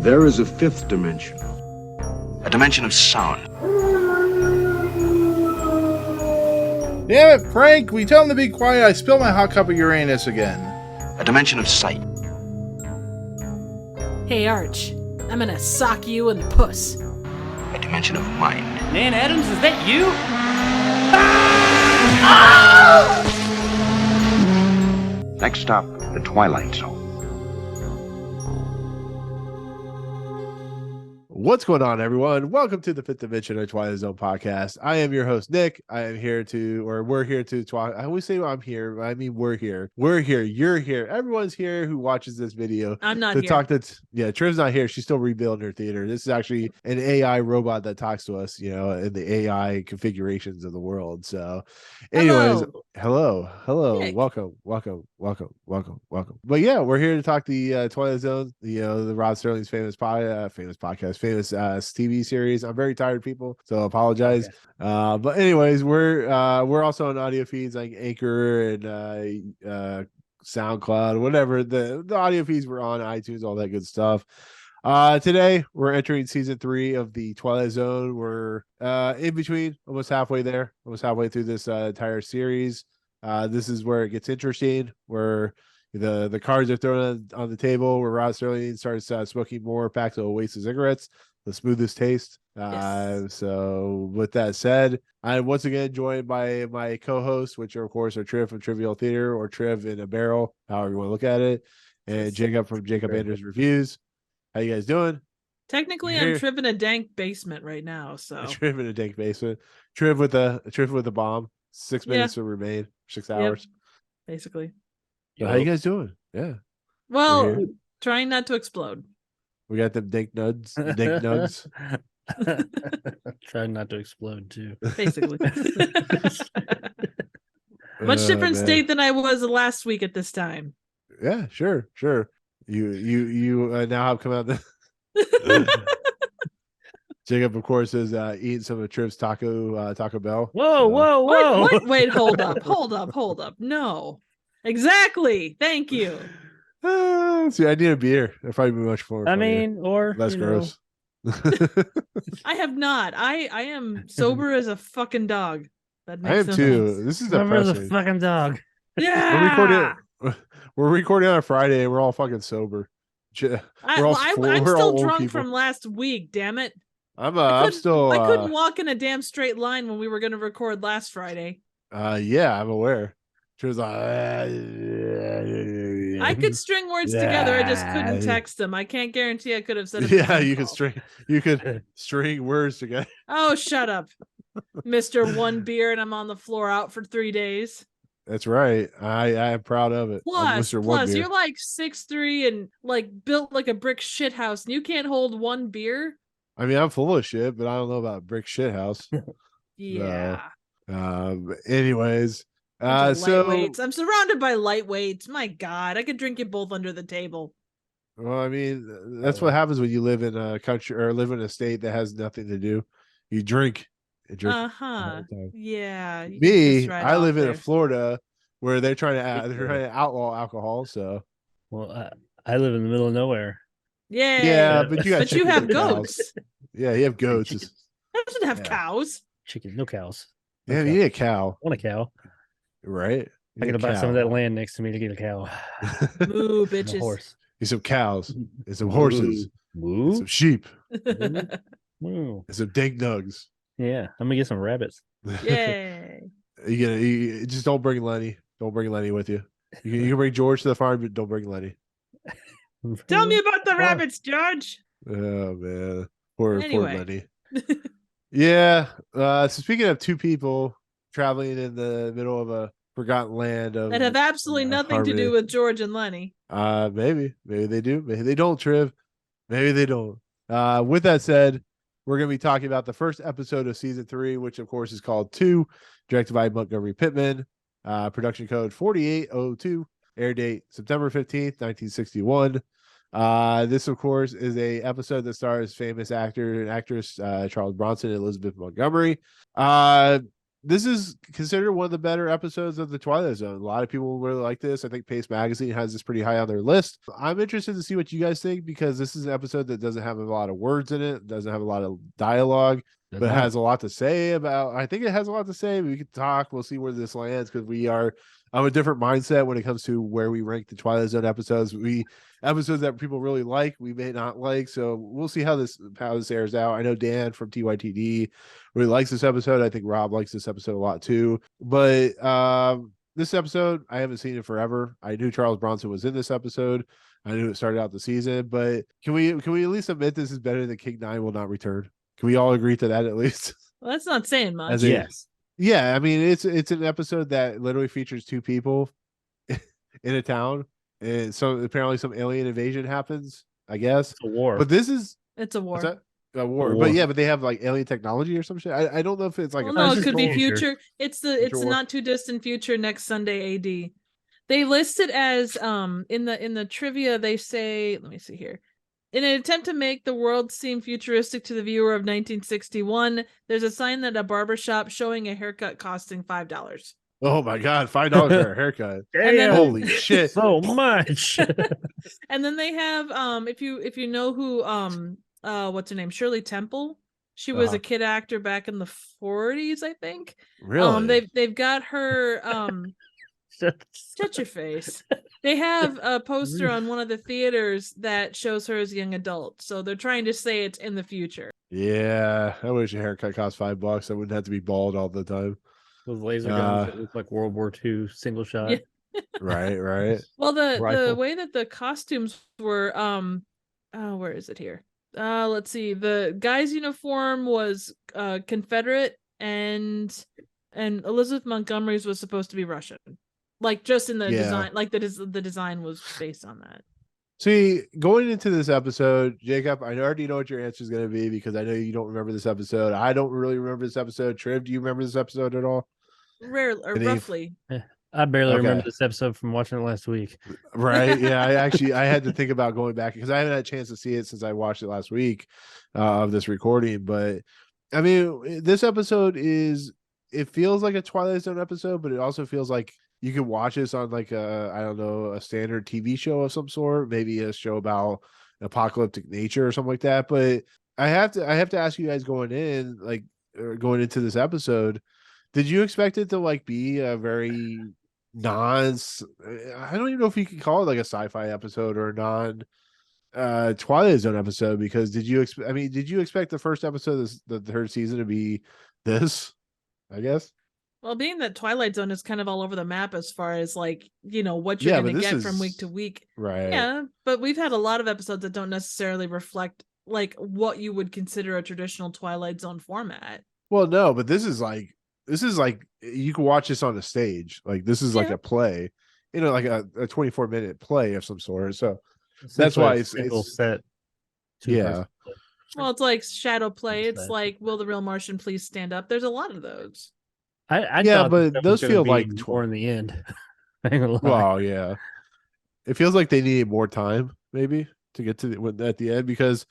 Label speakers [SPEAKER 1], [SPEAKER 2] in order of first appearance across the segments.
[SPEAKER 1] There is a fifth dimension.
[SPEAKER 2] A dimension of sound.
[SPEAKER 3] Damn it, Frank! We tell him to be quiet. I spilled my hot cup of Uranus again.
[SPEAKER 2] A dimension of sight.
[SPEAKER 4] Hey, Arch. I'm gonna sock you in the puss.
[SPEAKER 2] A dimension of mind.
[SPEAKER 5] Nan Adams, is that you?
[SPEAKER 2] Next stop, the Twilight Zone.
[SPEAKER 6] What's going on, everyone? Welcome to the Fifth Dimension of Twilight Zone podcast. I am your host, Nick. I am here to, or we're here to, I always say I'm here. I mean, we're here. We're here. You're here. Everyone's here who watches this video.
[SPEAKER 4] I'm not
[SPEAKER 6] to
[SPEAKER 4] here.
[SPEAKER 6] talk to, yeah, Triv's not here. She's still rebuilding her theater. This is actually an AI robot that talks to us, you know, in the AI configurations of the world. So, anyways, hello.
[SPEAKER 4] Nick.
[SPEAKER 6] Welcome. But yeah, we're here to talk the Twilight Zone, you know, the Rod Serling's famous TV series. I'm very tired, people, so apologize. Okay. But anyways, we're also on audio feeds like Anchor and SoundCloud, whatever the audio feeds we're on, iTunes, all that good stuff. Today we're entering season 3 of the Twilight Zone. We're in between, almost halfway through this entire series. This is where it gets interesting, where the cards are thrown on the table, where Rod Serling starts smoking more packs of Oasis cigarettes, the smoothest taste.
[SPEAKER 4] Yes.
[SPEAKER 6] So with that said, I'm once again joined by my co-hosts, which are, of course, are Triv from Trivial Theater, or Triv in a Barrel, however you want to look at it, and Jacob from Jacob Anders Reviews. How you guys doing?
[SPEAKER 4] Technically, I'm Triv in a dank basement right now. So
[SPEAKER 6] Triv in a dank basement. Triv with a bomb. 6 minutes to remain. 6 hours.
[SPEAKER 4] Yep. Basically.
[SPEAKER 6] How you guys doing? Yeah.
[SPEAKER 4] Well, trying not to explode. We
[SPEAKER 6] got them dank nugs. Dank nugs.
[SPEAKER 5] Trying not to explode too.
[SPEAKER 4] Basically. Much different state than I was last week at this time.
[SPEAKER 6] Yeah, sure. You now have come out. Jacob, of course, is eating some of Triv's Taco Bell.
[SPEAKER 5] Whoa.
[SPEAKER 4] What? Wait, hold up. No. Exactly. Thank you.
[SPEAKER 6] See, I need a beer. That'd probably be much more.
[SPEAKER 5] I mean, or
[SPEAKER 6] less gross.
[SPEAKER 4] I have not. I am sober as a fucking dog. That makes
[SPEAKER 6] I am
[SPEAKER 4] no
[SPEAKER 6] Too.
[SPEAKER 4] sense.
[SPEAKER 6] This is
[SPEAKER 5] sober as a
[SPEAKER 6] depressing.
[SPEAKER 5] fucking dog.
[SPEAKER 4] Yeah.
[SPEAKER 6] We're recording on a Friday, and we're all fucking sober.
[SPEAKER 4] I'm still drunk from last week. Damn it.
[SPEAKER 6] I'm still.
[SPEAKER 4] I couldn't walk in a damn straight line when we were going to record last Friday.
[SPEAKER 6] Yeah, I'm aware. She was like,
[SPEAKER 4] I could string words together. I just couldn't text them. I can't guarantee I could have said it.
[SPEAKER 6] Yeah, you could string words together.
[SPEAKER 4] Oh, shut up, Mr. One Beer, and I'm on the floor out for 3 days.
[SPEAKER 6] That's right. I am proud of it.
[SPEAKER 4] Plus, you're like 6'3" and like built like a brick shit house, and you can't hold one beer.
[SPEAKER 6] I mean, I'm full of shit, but I don't know about brick shit house.
[SPEAKER 4] Yeah.
[SPEAKER 6] Anyways,
[SPEAKER 4] lightweights. I'm surrounded by lightweights. My God, I could drink you both under the table.
[SPEAKER 6] Well, I mean, that's what happens when you live in a country or live in a state that has nothing to do. You drink.
[SPEAKER 4] Yeah.
[SPEAKER 6] Me, I live in Florida where they're trying to outlaw alcohol. So,
[SPEAKER 5] well, I live in the middle of nowhere.
[SPEAKER 4] Yeah,
[SPEAKER 6] but you
[SPEAKER 4] have goats.
[SPEAKER 6] Yeah, you have goats.
[SPEAKER 4] I doesn't have cows.
[SPEAKER 5] Chickens, no cows.
[SPEAKER 6] Yeah, you need a cow.
[SPEAKER 5] I want a cow.
[SPEAKER 6] Right.
[SPEAKER 5] I gotta buy some of that land next to me to get a cow.
[SPEAKER 4] Moo, bitches.
[SPEAKER 5] A horse.
[SPEAKER 6] Need some cows and some horses.
[SPEAKER 5] Moo.
[SPEAKER 6] And some sheep.
[SPEAKER 5] Moo.
[SPEAKER 6] And some dank nugs.
[SPEAKER 5] Yeah, I'm gonna get some rabbits.
[SPEAKER 4] Yay.
[SPEAKER 6] You just don't bring Lenny. Don't bring Lenny with you. You can bring George to the farm, but don't bring Lenny.
[SPEAKER 4] Tell me about the rabbits, George.
[SPEAKER 6] Oh man, poor Lenny.
[SPEAKER 4] Yeah.
[SPEAKER 6] So speaking of two people traveling in the middle of a forgotten land
[SPEAKER 4] that have absolutely nothing to do with George and Lenny.
[SPEAKER 6] Maybe they do. Maybe they don't. Triv. Maybe they don't. With that said, we're going to be talking about the first episode of season 3, which of course is called 2, directed by Montgomery Pittman. Production code 4802. Air date September 15th, 1961. This, of course, is a episode that stars famous actor and actress Charles Bronson and Elizabeth Montgomery. this is considered one of the better episodes of the Twilight Zone. A lot of people really like this. I think Pace Magazine has this pretty high on their list. I'm interested to see what you guys think, because this is an episode that doesn't have a lot of words in it, doesn't have a lot of dialogue, but it has a lot to say about. I think it has a lot to say. We could talk. We'll see where this lands, because we are of a different mindset when it comes to where we rank the Twilight Zone episodes. Episodes that people really like, we may not like. So we'll see how this airs out. I know Dan from TYTD really likes this episode. I think Rob likes this episode a lot too. But this episode, I haven't seen it forever. I knew Charles Bronson was in this episode. I knew it started out the season, but can we at least admit this is better than King 9 Will Not Return? Can we all agree to that at least?
[SPEAKER 4] Well, that's not saying much.
[SPEAKER 5] Yes.
[SPEAKER 6] Yeah, I mean it's an episode that literally features two people in a town, and so apparently some alien invasion happens, I guess.
[SPEAKER 5] It's a war.
[SPEAKER 6] But this is
[SPEAKER 4] It's a war.
[SPEAKER 6] what's that? A war. But yeah, but they have like alien technology or some shit. I don't know if it's like
[SPEAKER 4] Well,
[SPEAKER 6] a
[SPEAKER 4] no, it
[SPEAKER 5] just
[SPEAKER 4] could be
[SPEAKER 5] future.
[SPEAKER 4] future. It's the
[SPEAKER 6] war.
[SPEAKER 4] not too distant future next Sunday AD. They list it as in the trivia they say, let me see here. In an attempt to make the world seem futuristic to the viewer of 1961, there's a sign at a barbershop showing a haircut costing $5.
[SPEAKER 6] Oh my god, $5 for a haircut.
[SPEAKER 4] And then-
[SPEAKER 6] Holy shit.
[SPEAKER 5] So much.
[SPEAKER 4] And then they have if you know who what's her name? Shirley Temple. She was a kid actor back in the 40s, I think.
[SPEAKER 6] Really?
[SPEAKER 4] They've got her shut your face. They have a poster on one of the theaters that shows her as a young adult. So they're trying to say it's in the future.
[SPEAKER 6] Yeah, I wish a haircut cost $5. I wouldn't have to be bald all the time.
[SPEAKER 5] With laser guns that look like World War II single shot.
[SPEAKER 4] Yeah.
[SPEAKER 6] Right.
[SPEAKER 4] Well, the
[SPEAKER 5] Rifle.
[SPEAKER 4] way that the costumes were where is it here? Let's see. The guy's uniform was Confederate, and Elizabeth Montgomery's was supposed to be Russian. Like just in the design, like the design was based on that.
[SPEAKER 6] See, going into this episode, Jacob, I already know what your answer is going to be, because I know you don't remember this episode. I don't really remember this episode. Triv, do you remember this episode at all?
[SPEAKER 4] Rarely or roughly.
[SPEAKER 5] I barely
[SPEAKER 6] Okay.
[SPEAKER 5] remember this episode from watching it last week.
[SPEAKER 6] Right. Yeah. I had to think about going back, because I haven't had a chance to see it since I watched it last week of this recording. But I mean, this episode it feels like a Twilight Zone episode, but it also feels like you can watch this on like a standard TV show of some sort, maybe a show about apocalyptic nature or something like that. But I have to ask you guys going into this episode, did you expect it to like be a very I don't even know if you can call it like a sci-fi episode or a non Twilight Zone episode, because did you expect the first episode of the third season to be this, I guess?
[SPEAKER 4] Well, being that Twilight Zone is kind of all over the map as far as like, what you're going to get from week to week.
[SPEAKER 6] Right.
[SPEAKER 4] Yeah, but we've had a lot of episodes that don't necessarily reflect like what you would consider a traditional Twilight Zone format.
[SPEAKER 6] Well, no, but this is like you can watch this on a stage. Like this is like a play, like a 24-minute play of some sort. So that's why it's
[SPEAKER 5] set.
[SPEAKER 6] Yeah.
[SPEAKER 4] Well, it's like shadow play.
[SPEAKER 5] What's
[SPEAKER 4] It's
[SPEAKER 5] that?
[SPEAKER 4] like, will the real Martian please stand up? There's a lot of those.
[SPEAKER 5] I
[SPEAKER 6] Yeah,
[SPEAKER 5] thought
[SPEAKER 6] but
[SPEAKER 5] that
[SPEAKER 6] those
[SPEAKER 5] was gonna
[SPEAKER 6] feel
[SPEAKER 5] be
[SPEAKER 6] like
[SPEAKER 5] more in the end. I ain't gonna lie.
[SPEAKER 6] Well, yeah. It feels like they needed more time, maybe, to get to at the end, because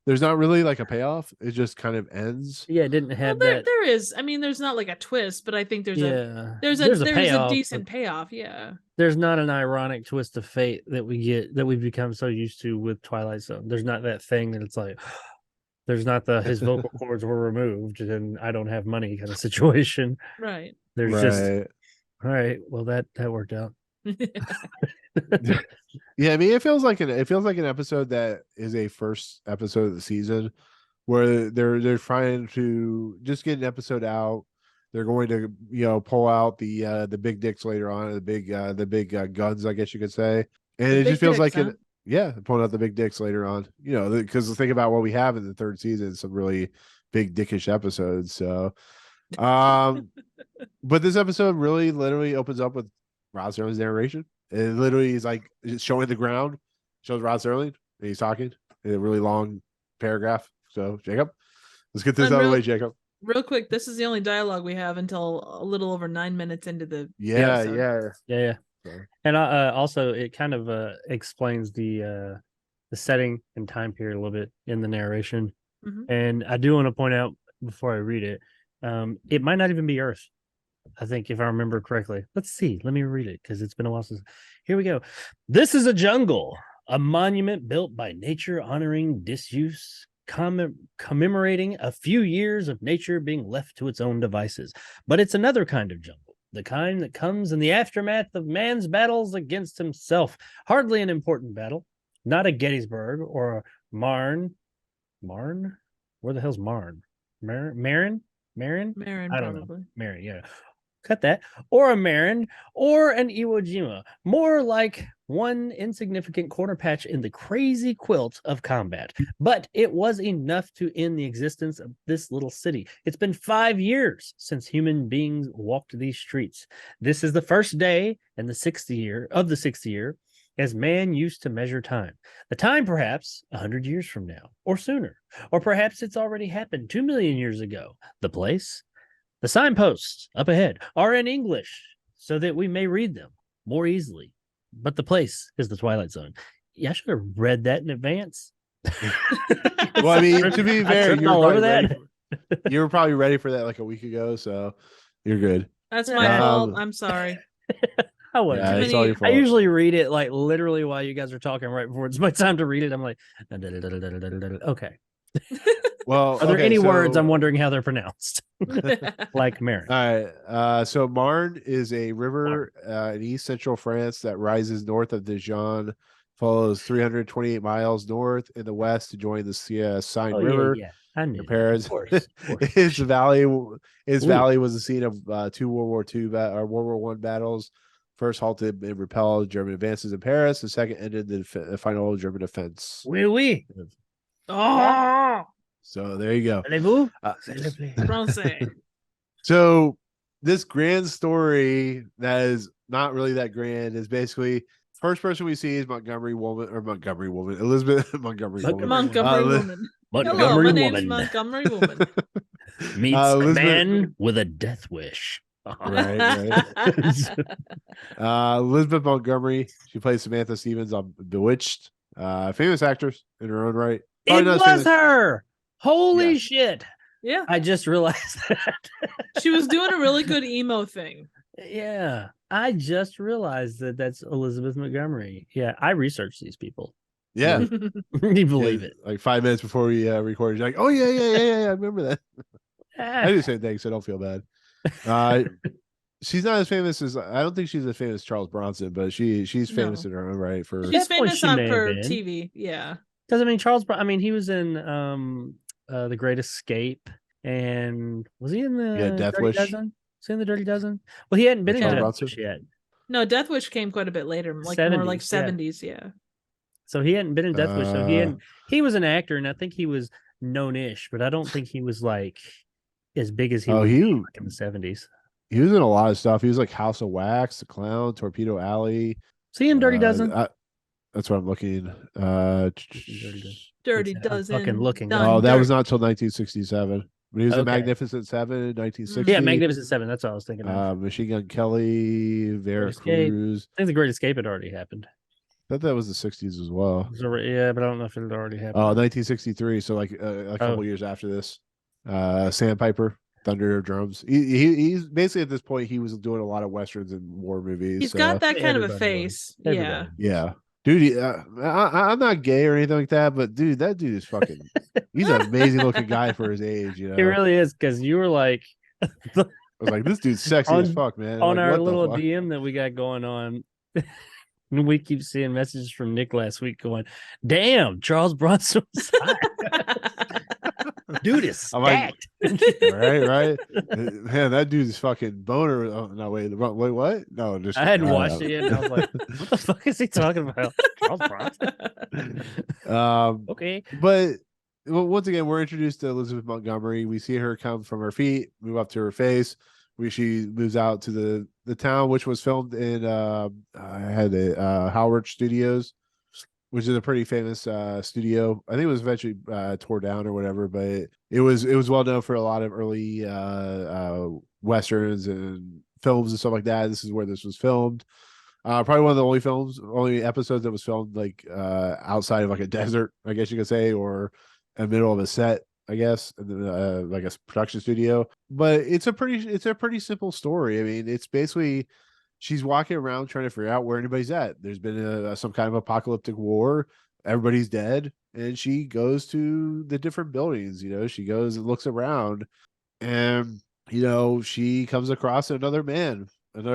[SPEAKER 6] there's not really like a payoff. It just kind of ends.
[SPEAKER 5] Yeah, it didn't have
[SPEAKER 4] Well,
[SPEAKER 5] that.
[SPEAKER 4] there is. I mean, there's not like a twist, but I think there's
[SPEAKER 5] There's
[SPEAKER 4] a
[SPEAKER 5] payoff,
[SPEAKER 4] decent
[SPEAKER 5] but
[SPEAKER 4] payoff. Yeah.
[SPEAKER 5] there's not an ironic twist of fate that we've become so used to with Twilight Zone. There's not that thing that it's like there's not his vocal cords were removed and I don't have money kind of situation.
[SPEAKER 4] Right.
[SPEAKER 5] There's just all right. Well, that worked out.
[SPEAKER 6] Yeah, I mean, it feels like an episode that is a first episode of the season, where they're trying to just get an episode out. They're going to pull out the big dicks later on, the big guns, I guess you could say, and it just feels like pulling out the big dicks later on. Because think about what we have in the third season, some really big dickish episodes. So, but this episode really literally opens up with Rod Serling's narration. It literally is like showing the ground, shows Rod Serling, and he's talking in a really long paragraph. So, Jacob, let's get this out of the way, Jacob.
[SPEAKER 4] Real quick, this is the only dialogue we have until a little over 9 minutes into the
[SPEAKER 6] Yeah.
[SPEAKER 5] And also it kind of explains the setting and time period a little bit in the narration.
[SPEAKER 4] Mhm.
[SPEAKER 5] And I do want to point out before I read it, it might not even be Earth. I think if I remember correctly. Let's see. Let me read it because it's been a while since. Here we go. This is a jungle, a monument built by nature honoring disuse, commemorating a few years of nature being left to its own devices. But it's another kind of jungle, the kind that comes in the aftermath of man's battles against himself. Hardly an important battle, not a Gettysburg or a Marne. Marne? Where the hell's Marne? Marin?
[SPEAKER 4] Marin,
[SPEAKER 5] I don't
[SPEAKER 4] probably.
[SPEAKER 5] know. Marin, yeah. Cut that. Or a Marin or an Iwo Jima. More like one insignificant corner patch in the crazy quilt of combat. But it was enough to end the existence of this little city. It's been 5 years since human beings walked these streets. This is the first day in the 6th year as man used to measure time. The time perhaps 100 years from now or sooner. Or perhaps it's already happened 2 million years ago. The place? The signposts up ahead are in English so that we may read them more easily. But the place is the Twilight Zone. Yeah, I should have read that in advance.
[SPEAKER 6] Well, I mean, to be fair,
[SPEAKER 5] tripped all over
[SPEAKER 6] you were probably ready for that like a week ago, so you're good.
[SPEAKER 4] That's my fault. I'm sorry.
[SPEAKER 5] I was.
[SPEAKER 6] Yeah, it's all your
[SPEAKER 5] I
[SPEAKER 6] fault.
[SPEAKER 5] usually read it like literally while you guys are talking right before it's my time to read it. I'm like, okay.
[SPEAKER 6] Well,
[SPEAKER 5] Are there any words?
[SPEAKER 6] so-
[SPEAKER 5] I'm wondering how they're pronounced. Like Marin.
[SPEAKER 6] All right. So Marne is a river in east central France that rises north of Dijon, follows 328 miles north in the west to join the Seine River.
[SPEAKER 5] Yeah. I knew.
[SPEAKER 6] in Paris.
[SPEAKER 5] Of course.
[SPEAKER 6] His valley was the scene of two World War II or World War One battles. First halted and repelled German advances in Paris. The second ended the final German defense.
[SPEAKER 5] Oui. Oh,
[SPEAKER 6] So there you go.
[SPEAKER 5] allez-vous?
[SPEAKER 4] Bronsan.
[SPEAKER 6] So this grand story that is not really that grand is basically first person we see is Montgomery woman, Elizabeth Montgomery woman.
[SPEAKER 4] Montgomery woman. Hello, my
[SPEAKER 5] Montgomery
[SPEAKER 4] name's
[SPEAKER 5] woman
[SPEAKER 4] Montgomery woman.
[SPEAKER 5] meets a man with a death wish.
[SPEAKER 6] Right. Elizabeth Montgomery, she plays Samantha Stevens on Bewitched. Famous actress in her own right.
[SPEAKER 5] It
[SPEAKER 6] not as
[SPEAKER 5] was
[SPEAKER 6] famous-
[SPEAKER 5] her. Holy
[SPEAKER 6] Yeah.
[SPEAKER 5] shit.
[SPEAKER 4] Yeah,
[SPEAKER 5] I just realized that.
[SPEAKER 4] she was doing a really good emo thing.
[SPEAKER 5] Yeah. I just realized that that's Elizabeth Montgomery. Yeah. I researched these people.
[SPEAKER 6] Yeah.
[SPEAKER 5] You believe
[SPEAKER 6] Yeah,
[SPEAKER 5] it.
[SPEAKER 6] Like 5 minutes before we recorded, you're like, oh yeah, I remember that. I do the same thing, so don't feel bad. She's not as famous as I don't think she's as famous as Charles Bronson, but she's famous
[SPEAKER 4] No.
[SPEAKER 6] in her own right for
[SPEAKER 4] She's
[SPEAKER 5] That's what
[SPEAKER 4] famous
[SPEAKER 5] she
[SPEAKER 4] on
[SPEAKER 5] may have
[SPEAKER 4] for
[SPEAKER 5] been.
[SPEAKER 4] TV. Yeah.
[SPEAKER 5] Because I mean, he was in The Great Escape, and was he in the
[SPEAKER 6] Death
[SPEAKER 5] Dirty
[SPEAKER 6] Wish.
[SPEAKER 5] Dozen? Was he in the Dirty Dozen? Well, he hadn't been in
[SPEAKER 6] Charles
[SPEAKER 5] Death
[SPEAKER 6] Bronson?
[SPEAKER 5] Wish yet,
[SPEAKER 4] No, Death Wish came quite a bit later, like more like
[SPEAKER 5] 70s,
[SPEAKER 4] 70s. Yeah.
[SPEAKER 5] so he hadn't been in Death Wish. So he was an actor, and I think he was known-ish, but I don't think he was like as big as he was like in the 70s.
[SPEAKER 6] He was in a lot of stuff. He was like House of Wax, The Clown, Torpedo Alley.
[SPEAKER 5] Was he in Dirty Dozen?
[SPEAKER 6] That's what I'm looking.
[SPEAKER 4] Dirty
[SPEAKER 5] I'm
[SPEAKER 4] Dozen.
[SPEAKER 5] fucking looking.
[SPEAKER 4] Done
[SPEAKER 6] Oh, that was
[SPEAKER 4] Dirt.
[SPEAKER 6] not till 1967. But he was in
[SPEAKER 5] Okay.
[SPEAKER 6] Magnificent Seven in 1960.
[SPEAKER 5] Yeah, Magnificent Seven. That's what I was thinking of.
[SPEAKER 6] Machine Gun Kelly, Vera
[SPEAKER 5] Escape.
[SPEAKER 6] Cruz.
[SPEAKER 5] I think The Great Escape had already happened.
[SPEAKER 6] I thought that was the 60s as well.
[SPEAKER 5] Yeah, but I don't know if it had already happened.
[SPEAKER 6] 1963. So like a couple years after this. Sandpiper, Thunder of Drums. He's basically at this point he was doing a lot of westerns and war movies.
[SPEAKER 4] He's
[SPEAKER 6] so-
[SPEAKER 4] got that kind of a
[SPEAKER 5] Everybody
[SPEAKER 4] face.
[SPEAKER 5] was.
[SPEAKER 4] Yeah.
[SPEAKER 5] Everybody.
[SPEAKER 6] Yeah. Dude, I'm not gay or anything like that, but dude, that dude is fucking. He's an amazing looking guy for his age. You know,
[SPEAKER 5] It really is, because you were like
[SPEAKER 6] I was like, this dude's sexy as fuck, man.
[SPEAKER 5] on
[SPEAKER 6] Like,
[SPEAKER 5] our
[SPEAKER 6] what the
[SPEAKER 5] little
[SPEAKER 6] fuck?
[SPEAKER 5] DM that we got going on. And we keep seeing messages from Nick last week going, "Damn, Charles Bronson was hot. Dude is
[SPEAKER 6] I'm like,
[SPEAKER 5] stacked."
[SPEAKER 6] right. Man, that dude's fucking boner. Oh, no, wait, what? No, just
[SPEAKER 5] I hadn't watched it yet. And I was like, "What the fuck is he talking about?" Charles Bronson. Okay.
[SPEAKER 6] But well, once again, we're introduced to Elizabeth Montgomery. We see her come from her feet, move up to her face. She moves out to the town, which was filmed in Howard Studios, which is a pretty famous studio. I think it was eventually tore down or whatever, but it was well known for a lot of early westerns and films and stuff like that. This is where this was filmed. Probably one of the only episodes that was filmed like outside of like a desert, I guess you could say, or in the middle of a set. I guess, like a production studio. But it's a pretty simple story. I mean, it's basically she's walking around trying to figure out where anybody's at. There's been some kind of apocalyptic war. Everybody's dead, and she goes to the different buildings. She goes and looks around, and she comes across another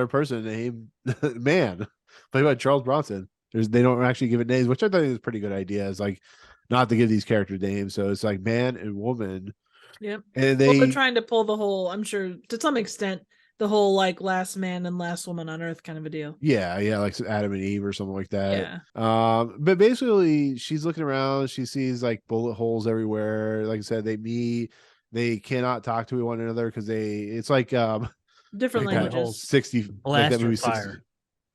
[SPEAKER 6] person named Man, played by Charles Bronson. They don't actually give it names, which I think is a pretty good idea. It's like not to give these characters names, so it's like man and woman.
[SPEAKER 4] Yep.
[SPEAKER 6] And
[SPEAKER 4] they're trying to pull the whole, I'm sure to some extent, the whole like last man and last woman on Earth kind of a deal.
[SPEAKER 6] Yeah, like Adam and Eve or something like that.
[SPEAKER 4] Yeah.
[SPEAKER 6] But basically, she's looking around. She sees like bullet holes everywhere. Like I said, they meet. They cannot talk to one another because it's like
[SPEAKER 4] different
[SPEAKER 6] like
[SPEAKER 4] languages.
[SPEAKER 6] 60, like that movie 60,
[SPEAKER 5] fire.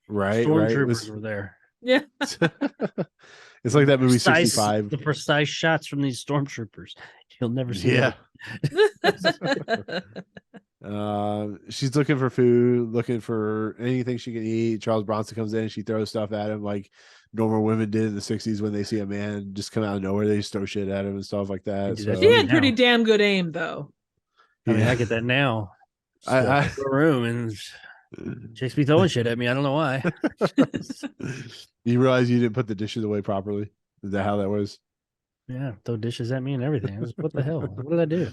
[SPEAKER 6] right?
[SPEAKER 5] Stormtroopers were there.
[SPEAKER 4] Yeah.
[SPEAKER 6] It's like that movie
[SPEAKER 5] Precise,
[SPEAKER 6] 65.
[SPEAKER 5] the precise shots from these stormtroopers. You'll never see
[SPEAKER 6] Yeah.
[SPEAKER 5] that.
[SPEAKER 6] She's looking for food, looking for anything she can eat. Charles Bronson comes in and she throws stuff at him like normal women did in the 60s when they see a man just come out of nowhere. They just throw shit at him and stuff like that. So,
[SPEAKER 4] She had pretty damn good aim, though.
[SPEAKER 5] I mean, I get that now.
[SPEAKER 6] I
[SPEAKER 5] the room and Chicks be throwing shit at me. I don't know why.
[SPEAKER 6] You realize you didn't put the dishes away properly? Is that how that was?
[SPEAKER 5] Yeah, throw dishes at me and everything. I was, what the hell? What did I do?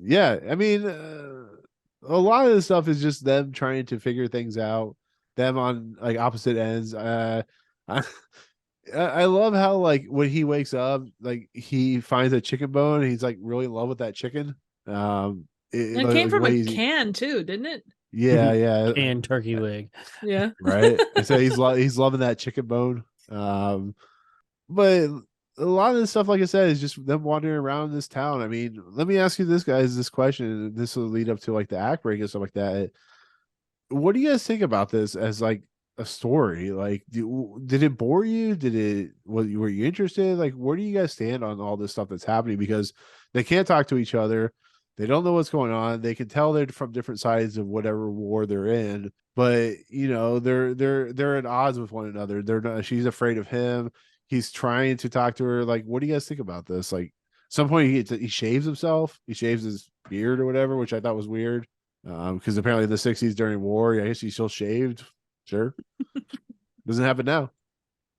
[SPEAKER 6] Yeah, I mean, a lot of this stuff is just them trying to figure things out. Them on like opposite ends. I love how like when he wakes up, like he finds a chicken bone. And he's like really in love with that chicken.
[SPEAKER 4] It came from a can too, didn't it?
[SPEAKER 6] Yeah, yeah.
[SPEAKER 5] And turkey leg.
[SPEAKER 4] Yeah.
[SPEAKER 6] Right. And so he's loving that chicken bone. But a lot of this stuff, like I said, is just them wandering around this town. I mean, let me ask you this question, and this will lead up to like the act break and stuff like that. What do you guys think about this as like a story? Like, did it bore you? Were you interested? Like, where do you guys stand on all this stuff that's happening? Because they can't talk to each other. They don't know what's going on. They can tell they're from different sides of whatever war they're in, but they're at odds with one another. They're not. She's afraid of him. He's trying to talk to her. Like, what do you guys think about this? Like, at some point he shaves himself. He shaves his beard or whatever, which I thought was weird. Because apparently in the 60s during war, I guess he's still shaved. Sure. Doesn't happen now.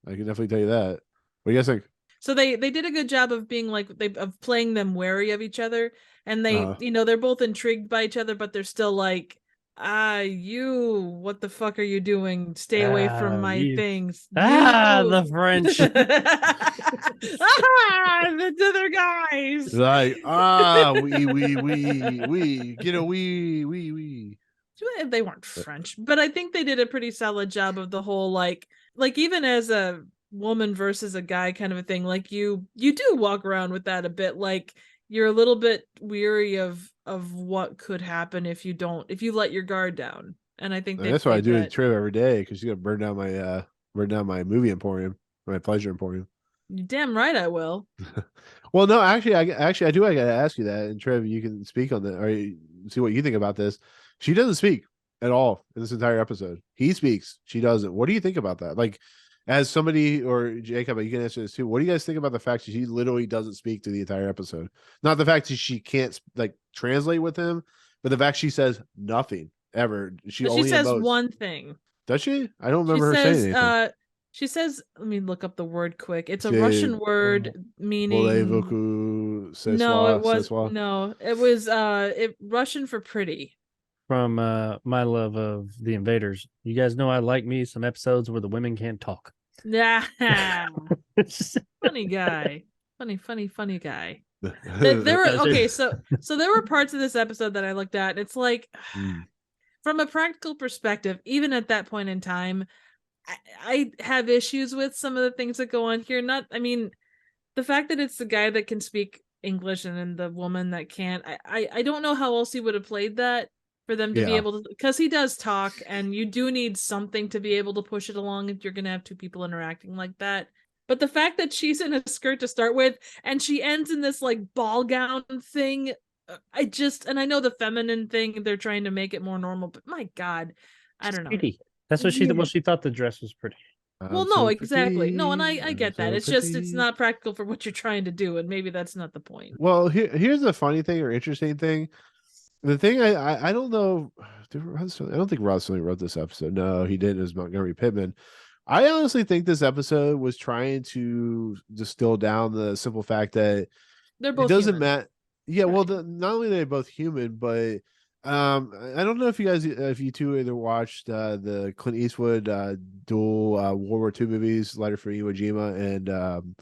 [SPEAKER 6] I can definitely tell you that. What do you guys think?
[SPEAKER 4] So they did a good job of being like of playing them wary of each other, and they they're both intrigued by each other, but they're still like, what the fuck are you doing? Stay away from my things.
[SPEAKER 5] The French.
[SPEAKER 4] The other guys.
[SPEAKER 6] Like, we.
[SPEAKER 4] They weren't French, but I think they did a pretty solid job of the whole like even as a woman versus a guy kind of a thing. Like you do walk around with that a bit. Like you're a little bit weary of what could happen if you let your guard down. And I think
[SPEAKER 6] that's what I do in Triv every day, because she's gonna burn down my movie emporium, my pleasure emporium.
[SPEAKER 4] You're damn right I will.
[SPEAKER 6] Well, no, actually, I do. I gotta ask you that, and Trev, you can speak on that or see what you think about this. She doesn't speak at all in this entire episode. He speaks, she doesn't. What do you think about that? Like, as somebody, or Jacob, you can answer this too. What do you guys think about the fact that she literally doesn't speak to the entire episode? Not the fact that she can't like translate with him, but the fact she says nothing ever. She only
[SPEAKER 4] says
[SPEAKER 6] emotes.
[SPEAKER 4] one thing.
[SPEAKER 6] Does she? I don't remember her saying anything.
[SPEAKER 4] She says, let me look up the word quick. It's a Russian word meaning. No, it was Russian for pretty.
[SPEAKER 5] From my love of The Invaders. You guys know I like me some episodes where the women can't talk.
[SPEAKER 4] Yeah. Funny guy. Funny guy. There were okay, so there were parts of this episode that I looked at, and it's like from a practical perspective, even at that point in time, I have issues with some of the things that go on here. The fact that it's the guy that can speak English and then the woman that can't. I don't know how else he would have played that for them to be able to, because he does talk, and you do need something to be able to push it along if you're going to have two people interacting like that. But the fact that she's in a skirt to start with, and she ends in this like ball gown thing, and I know the feminine thing, they're trying to make it more normal, but my God, I don't know.
[SPEAKER 5] Pretty. That's what she thought the dress was pretty.
[SPEAKER 4] Well,
[SPEAKER 6] I'm
[SPEAKER 4] no,
[SPEAKER 6] so
[SPEAKER 4] exactly. No, and
[SPEAKER 6] petite,
[SPEAKER 4] I
[SPEAKER 6] I'm
[SPEAKER 4] get that.
[SPEAKER 6] so
[SPEAKER 4] It's just it's
[SPEAKER 6] petite.
[SPEAKER 4] not practical for what you're trying to do, and maybe that's not the point.
[SPEAKER 6] Well, here's the funny thing or interesting thing. The thing I don't know. I don't think Rod Serling wrote this episode. No, he didn't. It was Montgomery Pittman. I honestly think this episode was trying to distill down the simple fact that
[SPEAKER 4] They're
[SPEAKER 6] it
[SPEAKER 4] both
[SPEAKER 6] doesn't
[SPEAKER 4] human.
[SPEAKER 6] matter. Yeah, well,
[SPEAKER 4] Right.
[SPEAKER 6] not only are they both human, but I don't know if you guys, if you two either watched the Clint Eastwood dual World War II movies, Letter from Iwo Jima and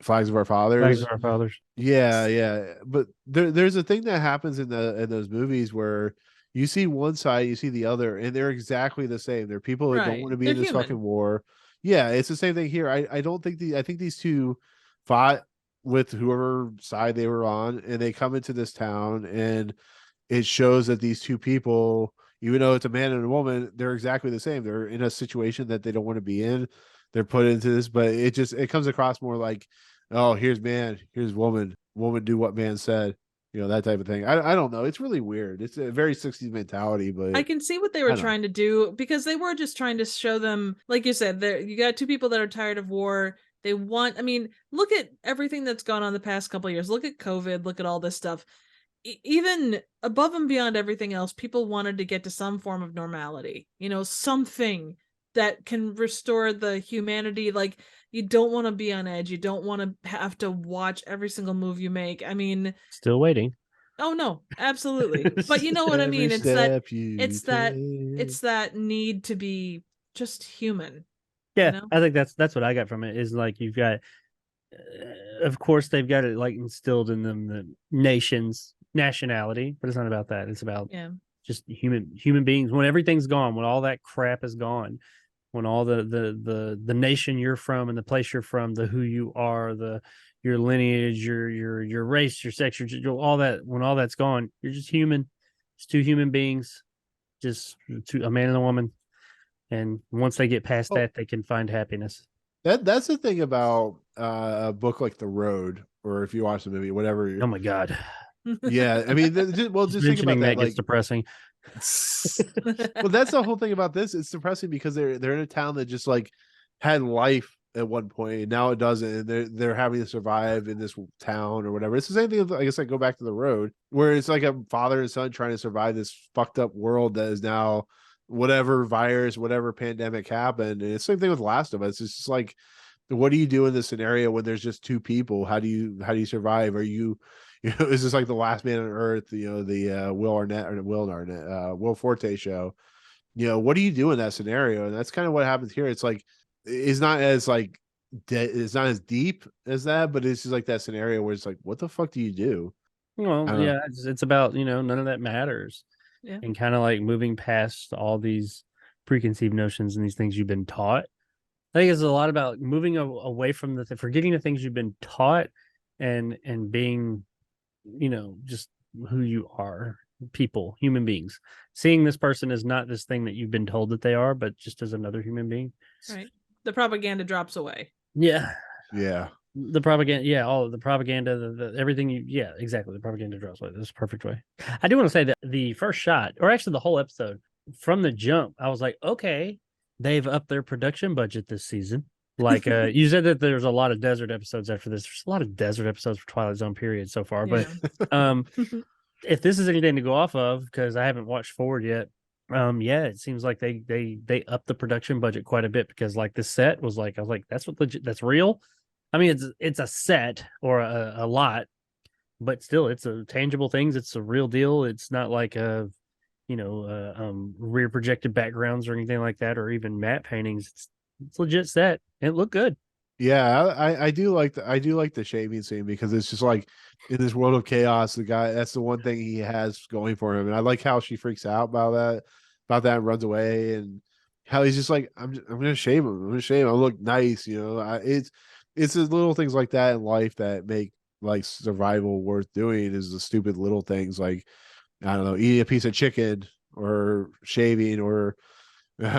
[SPEAKER 6] Flags of Our
[SPEAKER 5] Flags
[SPEAKER 6] Fathers.
[SPEAKER 5] of our fathers.
[SPEAKER 6] Yeah, yeah. But there's a thing that happens in those movies where you see one side, you see the other, and they're exactly the same. They're people that don't
[SPEAKER 4] Right.
[SPEAKER 6] want to be
[SPEAKER 4] They're
[SPEAKER 6] in this fucking
[SPEAKER 4] human.
[SPEAKER 6] war. Yeah, it's the same thing here. I don't think I think these two fought with whoever side they were on, and they come into this town, and it shows that these two people, even though it's a man and a woman, they're exactly the same. They're in a situation that they don't want to be in. They're put into this, but it comes across more like, oh, here's man, here's woman, woman do what man said, that type of thing. I don't know. It's really weird. It's a very 60s mentality, but
[SPEAKER 4] I can see what they
[SPEAKER 6] I
[SPEAKER 4] were
[SPEAKER 6] don't know.
[SPEAKER 4] trying to do because they were just trying to show them, like you said, there you got two people that are tired of war. They want, I mean, look at everything that's gone on the past couple of years. Look at COVID, look at all this stuff. Even above and beyond everything else, people wanted to get to some form of normality, something that can restore the humanity. Like, you don't want to be on edge. You don't want to have to watch every single move you make. I mean,
[SPEAKER 5] Still waiting.
[SPEAKER 4] oh no, absolutely. But you know what I mean?
[SPEAKER 6] Every
[SPEAKER 4] It's that
[SPEAKER 6] step you
[SPEAKER 4] it's that
[SPEAKER 6] take.
[SPEAKER 4] it's that need to be just human,
[SPEAKER 5] Yeah, I think that's what I got from it is like you've got of course they've got it like instilled in them the nationality, but it's not about that. It's about
[SPEAKER 4] Yeah.
[SPEAKER 5] just human beings. When everything's gone, when all that crap is gone, when all the nation you're from and the place you're from, the who you are, your lineage, your race, your sex, all that, when all that's gone, you're just human. It's two human beings, just a man and a woman. And once they get past that, they can find happiness.
[SPEAKER 6] That's the thing about a book like The Road, or if you watch the movie, whatever.
[SPEAKER 5] Oh my God.
[SPEAKER 6] Yeah, I mean, just think about
[SPEAKER 5] Mentioning
[SPEAKER 6] that.
[SPEAKER 5] gets depressing.
[SPEAKER 6] Well, that's the whole thing about this. It's depressing because they're in a town that just like had life at one point, and now it doesn't, and they're having to survive in this town or whatever. It's the same thing. I guess I go back to The Road, where it's like a father and son trying to survive this fucked up world that is now whatever virus, whatever pandemic happened. And it's the same thing with Last of Us. It's just like, what do you do in this scenario when there's just two people? How do you survive? Are you is this like the last man on earth, the Will Forte show? What do you do in that scenario? And that's kind of what happens here. It's like, it's not as like it's not as deep as that, but it's just like that scenario where it's like, what the fuck do you do?
[SPEAKER 5] Well, yeah, it's about, none of that matters.
[SPEAKER 4] Yeah.
[SPEAKER 5] And kind of like moving past all these preconceived notions and these things you've been taught. I think it's a lot about moving away from forgetting the things you've been taught and being, just who you are, people, human beings. Seeing this person as not this thing that you've been told that they are, but just as another human being.
[SPEAKER 4] Right. The propaganda drops away.
[SPEAKER 5] Yeah.
[SPEAKER 6] Yeah.
[SPEAKER 5] The propaganda, yeah, all of the propaganda, the everything. Yeah, exactly. The propaganda drops away. That's a perfect way. I do want to say that the first shot, or actually the whole episode, from the jump, I was like, okay, they've upped their production budget this season. Like you said that there's a lot of desert episodes after this. There's a lot of desert episodes for Twilight Zone period so far.
[SPEAKER 4] Yeah.
[SPEAKER 5] But if this is anything to go off of, because I haven't watched forward yet, yeah, it seems like they upped the production budget quite a bit, because like this set was like, I was like, that's real. I mean, it's a set or a lot, but still, it's a tangible things. It's a real deal. It's not like rear projected backgrounds or anything like that, or even matte paintings. It's legit set. It looked good.
[SPEAKER 6] Yeah, I do like the shaving scene, because it's just like, in this world of chaos, the guy, that's the one thing he has going for him. And I like how she freaks out about that and runs away, and how he's just like, I'm gonna shave him. I'm gonna shave him. I look nice, it's the little things like that in life that make like survival worth doing, is the stupid little things like, I don't know, eating a piece of chicken, or shaving, or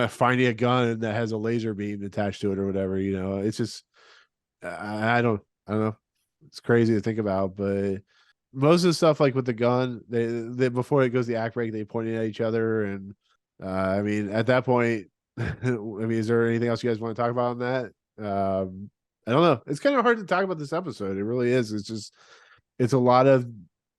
[SPEAKER 6] finding a gun that has a laser beam attached to it, or whatever. It's just, I don't know. It's crazy to think about, but most of the stuff, like with the gun, they before it goes the act break, they pointed at each other, and I mean, at that point, I mean, is there anything else you guys want to talk about on that? I don't know. It's kind of hard to talk about this episode. It really is. It's a lot of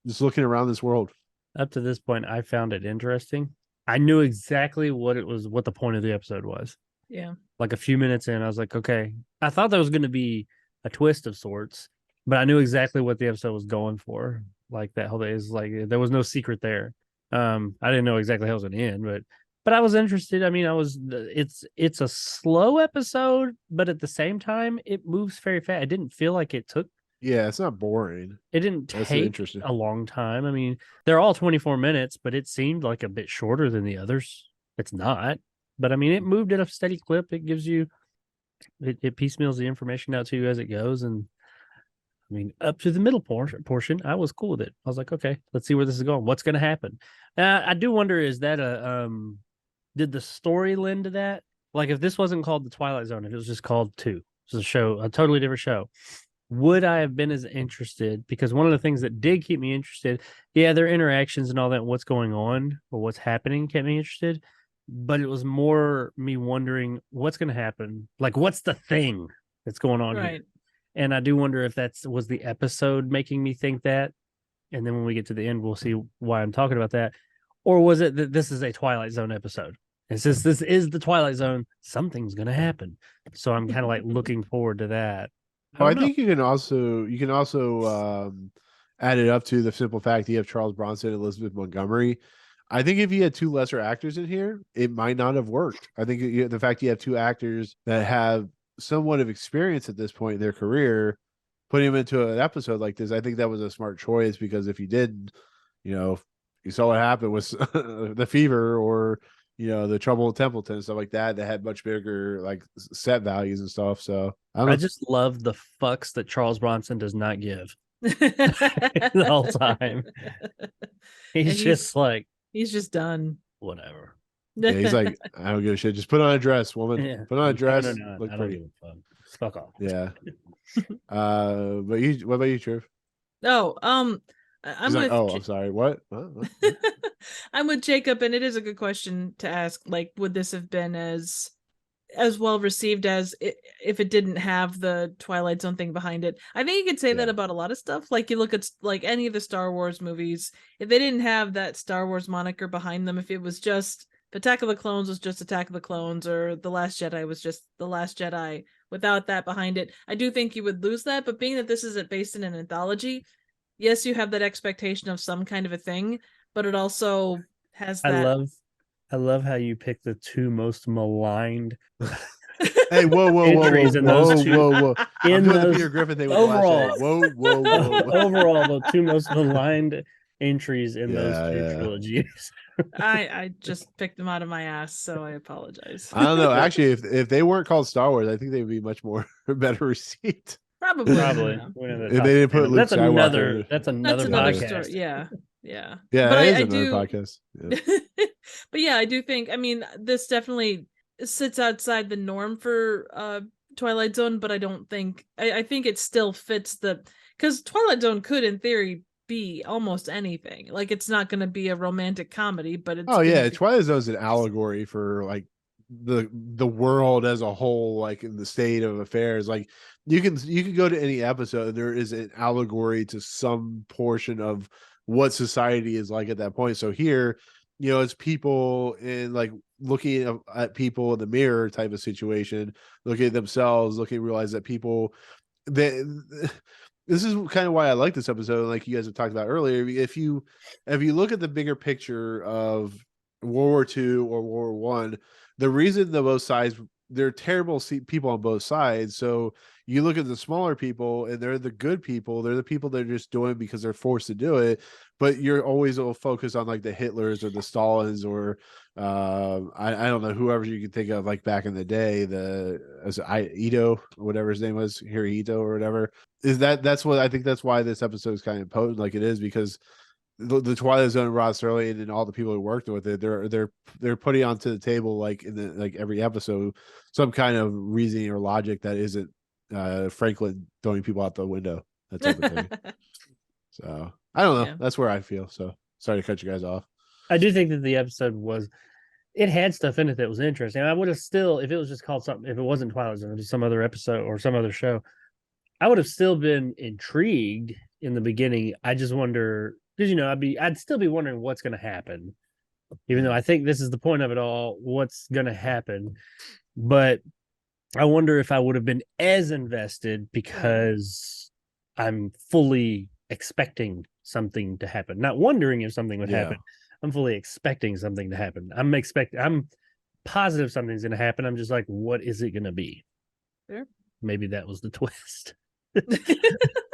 [SPEAKER 6] just looking around this world.
[SPEAKER 5] Up to this point, I found it interesting. I knew exactly what the point of the episode was.
[SPEAKER 4] Yeah.
[SPEAKER 5] Like a few minutes in, I was like, okay. I thought there was going to be a twist of sorts, but I knew exactly what the episode was going for. Like that whole day is like there was no secret there. I didn't know exactly how it was going to end, but I was interested. I mean, it's a slow episode, but at the same time, it moves very fast. It didn't feel like it took.
[SPEAKER 6] Yeah, it's not boring.
[SPEAKER 5] It didn't
[SPEAKER 6] That's
[SPEAKER 5] take
[SPEAKER 6] interesting.
[SPEAKER 5] a long time. I mean, they're all 24 minutes, but it seemed like a bit shorter than the others. It's not, but I mean, it moved at a steady clip. It gives you, it piecemeals the information out to you as it goes. And I mean, up to the middle portion, I was cool with it. I was like, okay, let's see where this is going. What's going to happen? I do wonder, is that did the story lend to that? Like if this wasn't called The Twilight Zone, if it was just called Two, it's a show, a totally different show, would I have been as interested? Because one of the things that did keep me interested, yeah, their interactions and all that, what's going on or what's happening kept me interested. But it was more me wondering what's going to happen. Like, what's the thing that's going on
[SPEAKER 4] Right.
[SPEAKER 5] here? And I do wonder if was the episode making me think that. And then when we get to the end, we'll see why I'm talking about that. Or was it that this is a Twilight Zone episode? And since this is the Twilight Zone, something's going to happen. So I'm kind of like looking forward to that.
[SPEAKER 6] I think you can also add it up to the simple fact that you have Charles Bronson and Elizabeth Montgomery. I think if you had two lesser actors in here, it might not have worked. I think the fact you have two actors that have somewhat of experience at this point in their career, putting them into an episode like this, I think that was a smart choice, because if you did, you saw what happened with the Fever or the Trouble in Templeton and stuff like that had much bigger like set values and stuff. So
[SPEAKER 5] I just love the fucks that Charles Bronson does not give the whole time. He's just like,
[SPEAKER 4] he's just done.
[SPEAKER 5] Whatever.
[SPEAKER 6] Yeah, he's like, I don't give a shit. Just put on a dress, woman.
[SPEAKER 5] Yeah.
[SPEAKER 6] Put on a dress. Look
[SPEAKER 5] I don't
[SPEAKER 6] pretty.
[SPEAKER 5] give a fuck. Fuck off.
[SPEAKER 6] Yeah. But what about you, Triv?
[SPEAKER 4] Oh, I'm with.
[SPEAKER 6] I'm sorry. What? What?
[SPEAKER 4] I'm with Jacob, and it is a good question to ask. Like, would this have been as well received as if it didn't have the Twilight Zone thing behind it? I think you could say that about a lot of stuff. Like, you look at like any of the Star Wars movies, if they didn't have that Star Wars moniker behind them, if it was just Attack of the Clones was just Attack of the Clones, or The Last Jedi was just The Last Jedi, without that behind it, I do think you would lose that. But being that this isn't based in an anthology, yes, you have that expectation of some kind of a thing, but it also has that.
[SPEAKER 5] I love how you pick the two most maligned.
[SPEAKER 6] Hey, whoa!
[SPEAKER 5] Entries in those two-
[SPEAKER 6] I'm
[SPEAKER 5] in
[SPEAKER 6] doing the
[SPEAKER 5] those-
[SPEAKER 6] Peter Griffin thing with
[SPEAKER 5] overall.
[SPEAKER 6] the last whoa.
[SPEAKER 5] Overall, the two most maligned entries in those two
[SPEAKER 6] Yeah.
[SPEAKER 5] trilogies.
[SPEAKER 4] I just picked them out of my ass, so I apologize.
[SPEAKER 6] I don't know. Actually, if they weren't called Star Wars, I think they would be much more better received.
[SPEAKER 4] Probably.
[SPEAKER 6] If they didn't put Luke
[SPEAKER 5] that's
[SPEAKER 6] Skywalker
[SPEAKER 5] another.
[SPEAKER 6] in it.
[SPEAKER 5] That's
[SPEAKER 4] That's
[SPEAKER 5] another
[SPEAKER 4] another
[SPEAKER 5] podcast.
[SPEAKER 4] story. Yeah.
[SPEAKER 6] Yeah,
[SPEAKER 4] But
[SPEAKER 6] that is
[SPEAKER 4] I
[SPEAKER 6] another
[SPEAKER 4] do-
[SPEAKER 6] podcast. Yeah.
[SPEAKER 4] But yeah, I do think, I mean, this definitely sits outside the norm for Twilight Zone, but I don't think, I think it still fits because Twilight Zone could, in theory, be almost anything. Like, it's not going to be a romantic comedy, but it's.
[SPEAKER 6] Oh yeah,
[SPEAKER 4] gonna be-
[SPEAKER 6] Twilight Zone is an allegory for like the world as a whole, like in the state of affairs. Like you can go to any episode and there is an allegory to some portion of what society is like at that point. So here, it's people in like looking at people in the mirror type of situation, looking at themselves, realize that people this is kind of why I like this episode. Like you guys have talked about earlier, if you look at the bigger picture of World War II or World War One, the reason the both sides, they're terrible people on both sides. So you look at the smaller people and they're the good people. They're the people that are just doing it because they're forced to do it. But you're always focused on like the Hitlers or the Stalins or I don't know, whoever you can think of like back in the day, Ito, whatever his name was, Hirohito or whatever. That's what I think. That's why this episode is kind of potent like it is, because the Twilight Zone, Rod Serling, and all the people who worked with it, they're putting onto the table like in like every episode some kind of reasoning or logic that isn't Franklin throwing people out the window, that type of thing. So I don't know.
[SPEAKER 4] Yeah.
[SPEAKER 6] That's where I feel. So sorry to cut you guys off.
[SPEAKER 5] I do think that the episode it had stuff in it that was interesting. I would have still, if it was just called something, if it wasn't Twilight Zone, just some other episode or some other show, I would have still been intrigued in the beginning. I just wonder, because I'd still be wondering what's going to happen, even though I think this is the point of it all. What's going to happen? But I wonder if I would have been as invested because I'm fully expecting something to happen, not wondering if something would happen. I'm fully expecting something to happen. I'm positive something's going to happen. I'm just like, what is it going to be?
[SPEAKER 4] Fair.
[SPEAKER 5] Maybe that was the twist.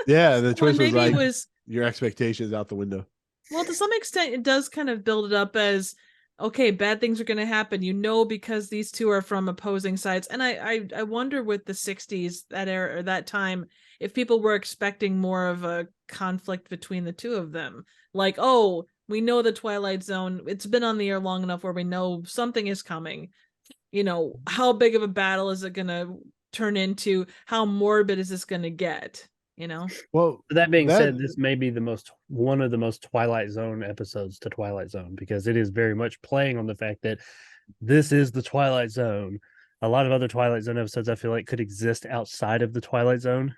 [SPEAKER 6] Yeah, the twist
[SPEAKER 4] maybe
[SPEAKER 6] was like
[SPEAKER 4] it was
[SPEAKER 6] your expectations out the window.
[SPEAKER 4] well, to some extent, it does kind of build it up as okay, bad things are going to happen, because these two are from opposing sides. And I wonder with the 60s, that era or that time, if people were expecting more of a conflict between the two of them. Like, oh, we know the Twilight Zone, it's been on the air long enough where we know something is coming. How big of a battle is it going to turn into? How morbid is this going to get?
[SPEAKER 6] Well,
[SPEAKER 5] that being said, this may be one of the most Twilight Zone episodes to Twilight Zone, because it is very much playing on the fact that this is the Twilight Zone. A lot of other Twilight Zone episodes I feel like could exist outside of the Twilight Zone,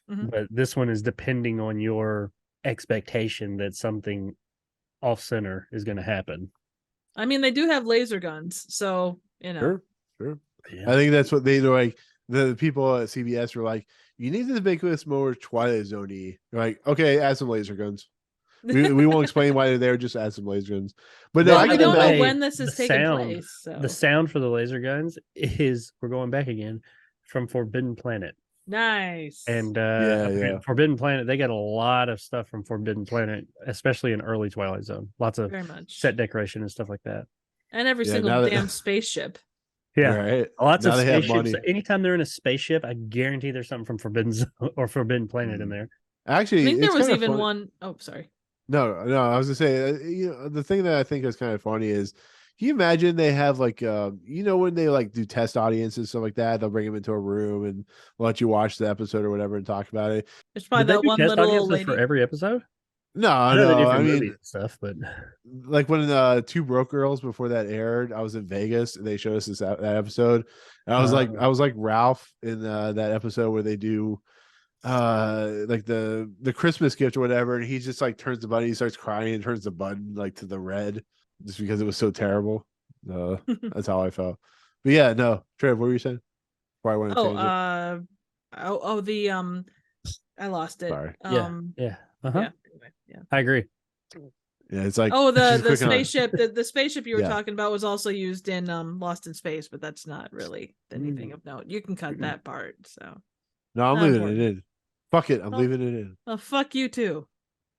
[SPEAKER 5] but this one is depending on your expectation that something off center is going to happen.
[SPEAKER 4] I mean, they do have laser guns, so
[SPEAKER 6] Sure.
[SPEAKER 5] Yeah.
[SPEAKER 6] I think that's what they like. The people at CBS were like, "You need to make this more Twilight Zone-y." Like, okay, add some laser guns. We won't explain why they're there. Just add some laser guns. But no,
[SPEAKER 4] Well,
[SPEAKER 6] I
[SPEAKER 4] we
[SPEAKER 6] can
[SPEAKER 4] don't know
[SPEAKER 6] imagine.
[SPEAKER 4] when this is taking place. So.
[SPEAKER 5] The sound for the laser guns is, we're going back again, from Forbidden Planet.
[SPEAKER 4] Nice.
[SPEAKER 5] And
[SPEAKER 6] Yeah.
[SPEAKER 5] Forbidden Planet, they got a lot of stuff from Forbidden Planet, especially in early Twilight Zone. Lots of
[SPEAKER 4] very much
[SPEAKER 5] set decoration and stuff like that.
[SPEAKER 4] And every single damn spaceship.
[SPEAKER 5] Yeah,
[SPEAKER 6] right.
[SPEAKER 5] Lots
[SPEAKER 6] now
[SPEAKER 5] of
[SPEAKER 6] they have
[SPEAKER 5] spaceships.
[SPEAKER 6] money.
[SPEAKER 5] Anytime they're in a spaceship, I guarantee there's something from Forbidden Zone or Forbidden Planet in there.
[SPEAKER 6] Actually,
[SPEAKER 4] I think there
[SPEAKER 6] it's
[SPEAKER 4] was
[SPEAKER 6] kinda
[SPEAKER 4] even
[SPEAKER 6] funny.
[SPEAKER 4] one. Oh, sorry.
[SPEAKER 6] No. I was gonna say, the thing that I think is kind of funny is, can you imagine they have like, when they like do test audiences and stuff like that, they'll bring them into a room and let you watch the episode or whatever and talk about it.
[SPEAKER 4] It's probably
[SPEAKER 5] Did they
[SPEAKER 4] that
[SPEAKER 5] do
[SPEAKER 4] one
[SPEAKER 5] test
[SPEAKER 4] little
[SPEAKER 5] audiences
[SPEAKER 4] lady
[SPEAKER 5] for every episode?
[SPEAKER 6] No,
[SPEAKER 5] I know they do for
[SPEAKER 6] I
[SPEAKER 5] movies
[SPEAKER 6] mean,
[SPEAKER 5] and stuff, but
[SPEAKER 6] like when Two Broke Girls, before that aired, I was in Vegas and they showed us that episode. And I was like Ralph in that episode where they do like the Christmas gift or whatever, and he just like turns the button, he starts crying and turns the button like to the red just because it was so terrible. That's how I felt. But yeah, no, Trev, what were you saying? Before I went on tangent.
[SPEAKER 4] I lost it.
[SPEAKER 6] Sorry.
[SPEAKER 5] yeah. Uh-huh.
[SPEAKER 4] Yeah.
[SPEAKER 5] I agree.
[SPEAKER 6] Yeah, it's like
[SPEAKER 4] the spaceship. The spaceship you were
[SPEAKER 6] Yeah.
[SPEAKER 4] talking about was also used in Lost in Space, but that's not really anything of note. You can cut that part. So
[SPEAKER 6] No, I'm
[SPEAKER 4] Not
[SPEAKER 6] leaving
[SPEAKER 4] important.
[SPEAKER 6] it in. Fuck it, I'm
[SPEAKER 4] Oh.
[SPEAKER 6] leaving it in.
[SPEAKER 4] well, fuck you too.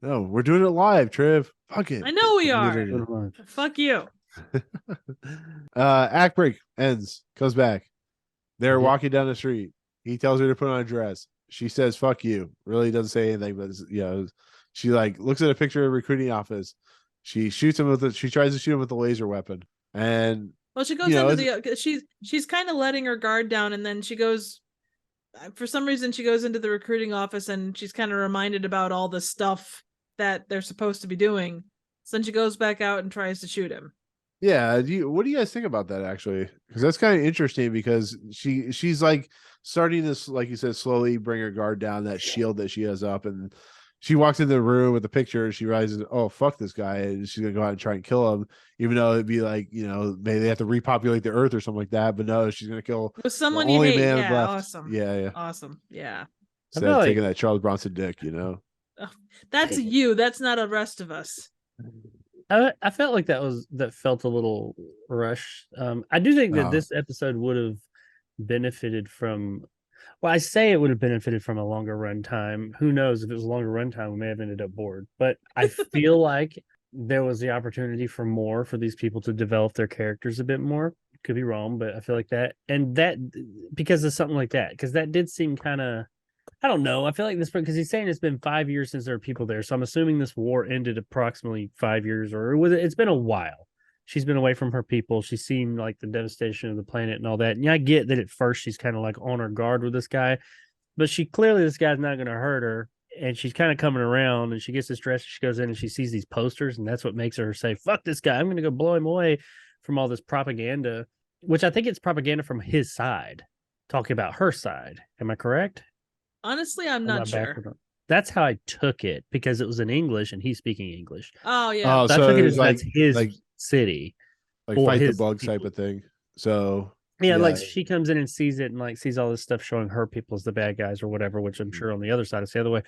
[SPEAKER 6] No, we're doing it live, Trev. Fuck it.
[SPEAKER 4] I know we
[SPEAKER 6] I'm
[SPEAKER 4] are.
[SPEAKER 6] leaving it in.
[SPEAKER 4] Fuck you.
[SPEAKER 6] Act break ends, comes back. They're
[SPEAKER 5] Yeah.
[SPEAKER 6] walking down the street. He tells her to put on a dress. She says, "Fuck you." Really doesn't say anything, but she like looks at a picture of a recruiting office. She shoots him she tries to shoot him with a laser weapon. And
[SPEAKER 4] Well, she goes into she's kind of letting her guard down, and then she goes. For some reason, she goes into the recruiting office, and she's kind of reminded about all the stuff that they're supposed to be doing. So then she goes back out and tries to shoot him.
[SPEAKER 6] yeah, what do you guys think about that actually? Because that's kind of interesting because she's like starting to, like you said, slowly bring her guard down, that shield that she has up, and she walks into the room with the picture and she realizes, oh, fuck this guy, and she's gonna go out and try and kill him, even though it'd be like, maybe they have to repopulate the earth or something like that. But no, she's gonna kill
[SPEAKER 4] With someone
[SPEAKER 6] the
[SPEAKER 4] you
[SPEAKER 6] only
[SPEAKER 4] hate.
[SPEAKER 6] man
[SPEAKER 4] Yeah,
[SPEAKER 6] left.
[SPEAKER 4] awesome.
[SPEAKER 6] Yeah.
[SPEAKER 4] Awesome. Yeah.
[SPEAKER 6] Instead of taking that Charles Bronson dick,
[SPEAKER 4] That's you. That's not the rest of us.
[SPEAKER 5] I felt like that felt a little rushed. I do think that this episode would have benefited from. Well, I say it would have benefited from a longer runtime. Who knows if it was a longer runtime, we may have ended up bored. But I feel like there was the opportunity for more for these people to develop their characters a bit more. Could be wrong, but I feel like that, and that because of something like that, because that did seem kind of. I don't know. I feel like this because he's saying it's been 5 years since there are people there, so I'm assuming this war ended approximately 5 years, or it's been a while. She's been away from her people. She's seen like the devastation of the planet and all that. And I get that at first she's kind of like on her guard with this guy, but this guy's not going to hurt her, and she's kind of coming around. And she gets this dress. She goes in and she sees these posters, and that's what makes her say, "Fuck this guy! I'm going to go blow him away." from all this propaganda, which I think it's propaganda from his side, talking about her side. Am I correct?
[SPEAKER 4] Honestly, I'm not sure.
[SPEAKER 5] That's how I took it because it was in English and he's speaking English.
[SPEAKER 4] Oh yeah.
[SPEAKER 6] Oh,
[SPEAKER 5] So I
[SPEAKER 6] so
[SPEAKER 5] took it
[SPEAKER 6] it's
[SPEAKER 5] as that's his
[SPEAKER 6] like
[SPEAKER 5] city.
[SPEAKER 6] fight the
[SPEAKER 5] his
[SPEAKER 6] bugs type
[SPEAKER 5] people.
[SPEAKER 6] of thing. So
[SPEAKER 5] Yeah, like she comes in and sees it and like sees all this stuff showing her people as the bad guys or whatever, which I'm sure on the other side it's the other way.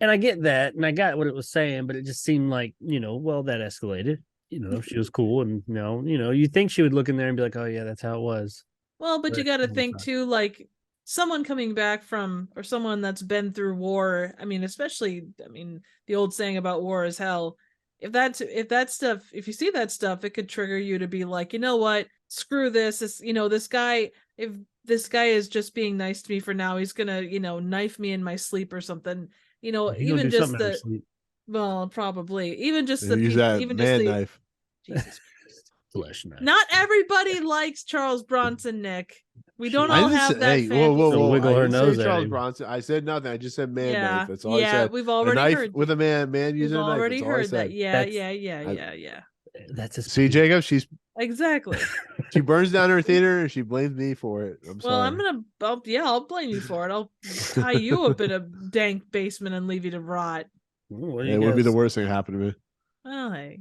[SPEAKER 5] And I get that, and I got what it was saying, but it just seemed like, well, that escalated. She was cool, and you think she would look in there and be like, oh yeah, that's how it was.
[SPEAKER 4] Well, but you got to think too, like someone coming back from, or someone that's been through war. I mean, especially, the old saying about war is hell. If you see that stuff, it could trigger you to be like, you know what, screw this. This guy, if this guy is just being nice to me for now, he's gonna, knife me in my sleep or something. Even just well, probably even just
[SPEAKER 6] use that knife.
[SPEAKER 4] Jesus Christ.
[SPEAKER 5] Flesh knife.
[SPEAKER 4] Not everybody likes Charles Bronson, Nick. We don't all have that fantasy.
[SPEAKER 6] Whoa.
[SPEAKER 5] Wiggle her
[SPEAKER 6] I didn't
[SPEAKER 5] nose
[SPEAKER 6] say
[SPEAKER 5] at
[SPEAKER 6] Charles
[SPEAKER 5] him.
[SPEAKER 6] Bronson. I said nothing. I just said knife. That's all I
[SPEAKER 4] Yeah,
[SPEAKER 6] said.
[SPEAKER 4] we've already
[SPEAKER 6] a knife
[SPEAKER 4] heard
[SPEAKER 6] with a man using a knife.
[SPEAKER 4] We've already heard that. Yeah.
[SPEAKER 5] That's a
[SPEAKER 6] see, Jacob. She's
[SPEAKER 4] exactly.
[SPEAKER 6] She burns down her theater and she blames me for it. I'm sorry.
[SPEAKER 4] I'll blame you for it. I'll tie you up in a dank basement and leave you to rot.
[SPEAKER 6] It would be the worst thing that happened to me.
[SPEAKER 4] Well, hey.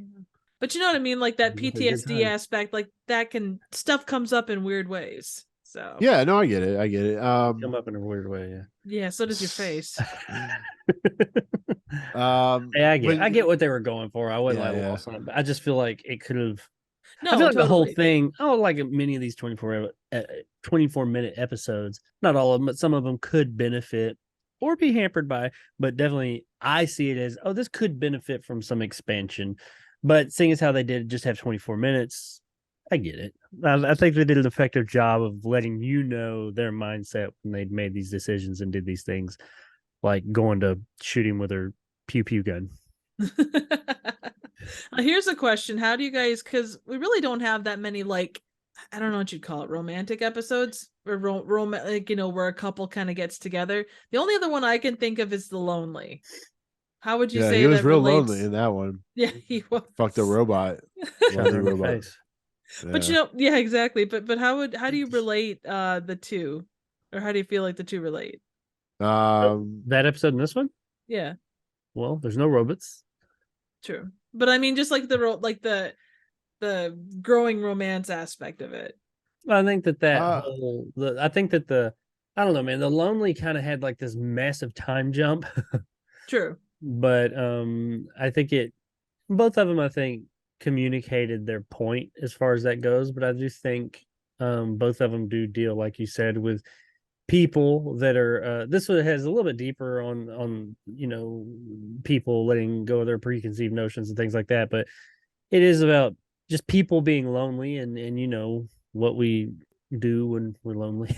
[SPEAKER 4] But you know what I mean? Like that PTSD aspect, like that stuff comes up in weird ways. So
[SPEAKER 6] yeah, no, I get it.
[SPEAKER 5] Come up in a weird way, yeah.
[SPEAKER 4] Yeah, so does your face.
[SPEAKER 5] I get what they were going for. I wasn't lost on it, but I just feel like it could have.
[SPEAKER 4] No,
[SPEAKER 5] I feel like
[SPEAKER 4] totally.
[SPEAKER 5] the whole thing. Like many of these 24-minute episodes, not all of them, but some of them could benefit or be hampered by. But definitely, I see it as this could benefit from some expansion. But seeing as how they did just have 24 minutes, I get it. I think they did an effective job of letting their mindset when they'd made these decisions and did these things, like going to shoot him with her pew gun.
[SPEAKER 4] Here's a question: how do you guys? Because we really don't have that many, like, I don't know what you'd call it, romantic episodes, or where a couple kind of gets together. The only other one I can think of is The Lonely. How would you say
[SPEAKER 6] he was
[SPEAKER 4] that
[SPEAKER 6] real
[SPEAKER 4] relates?
[SPEAKER 6] lonely in that one?
[SPEAKER 4] Yeah, he was.
[SPEAKER 6] Fucked a robot.
[SPEAKER 5] Face.
[SPEAKER 6] Yeah.
[SPEAKER 4] But yeah, exactly. But how do you relate the two, or how do you feel like the two relate?
[SPEAKER 5] That episode and this one?
[SPEAKER 4] Yeah.
[SPEAKER 5] Well, there's no robots.
[SPEAKER 4] True, but I mean, just like the growing romance aspect of it.
[SPEAKER 5] I think that I don't know, man. The Lonely kind of had like this massive time jump.
[SPEAKER 4] True.
[SPEAKER 5] But I think both of them, I think, communicated their point as far as that goes. But I do think both of them do deal, like you said, with people that are this one has a little bit deeper on people letting go of their preconceived notions and things like that. But it is about just people being lonely and what we do when we're lonely.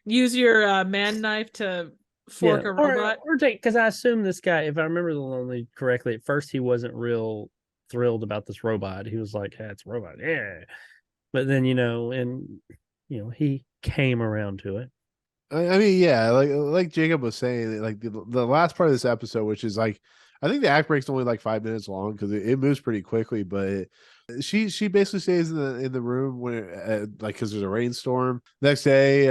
[SPEAKER 4] Use your man knife to fork a robot,
[SPEAKER 5] or take, because I assume this guy, if I remember The Lonely correctly, at first he wasn't real thrilled about this robot. He was like, it's a robot, yeah. But then he came around to it.
[SPEAKER 6] I mean, yeah, like Jacob was saying, like the last part of this episode, which is like, I think the act break's only like 5 minutes long because it moves pretty quickly. But she basically stays in the room when because there's a rainstorm. Next day,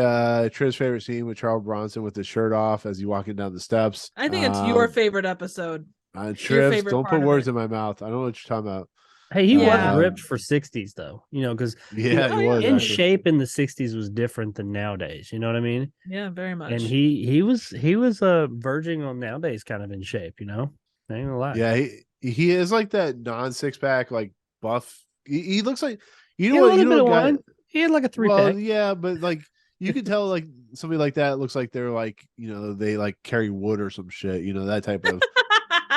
[SPEAKER 6] Triv's favorite scene with Charles Bronson with his shirt off as he's walking down the steps.
[SPEAKER 4] I think it's your favorite episode.
[SPEAKER 6] Triv, don't put words in my mouth. I don't know what you're talking about.
[SPEAKER 5] Hey, he was ripped for 60s though, because
[SPEAKER 6] he was
[SPEAKER 5] in shape in the 60s was different than nowadays. You know what I mean?
[SPEAKER 4] Yeah, very much.
[SPEAKER 5] And he was verging on nowadays kind of in shape. I ain't gonna lie.
[SPEAKER 6] Yeah, he is like that non-six pack, like buff. He looks like
[SPEAKER 5] He had like a 3-pack.
[SPEAKER 6] Well, yeah, but like you can tell like somebody like that looks like they're like they like carry wood or some shit. That type of.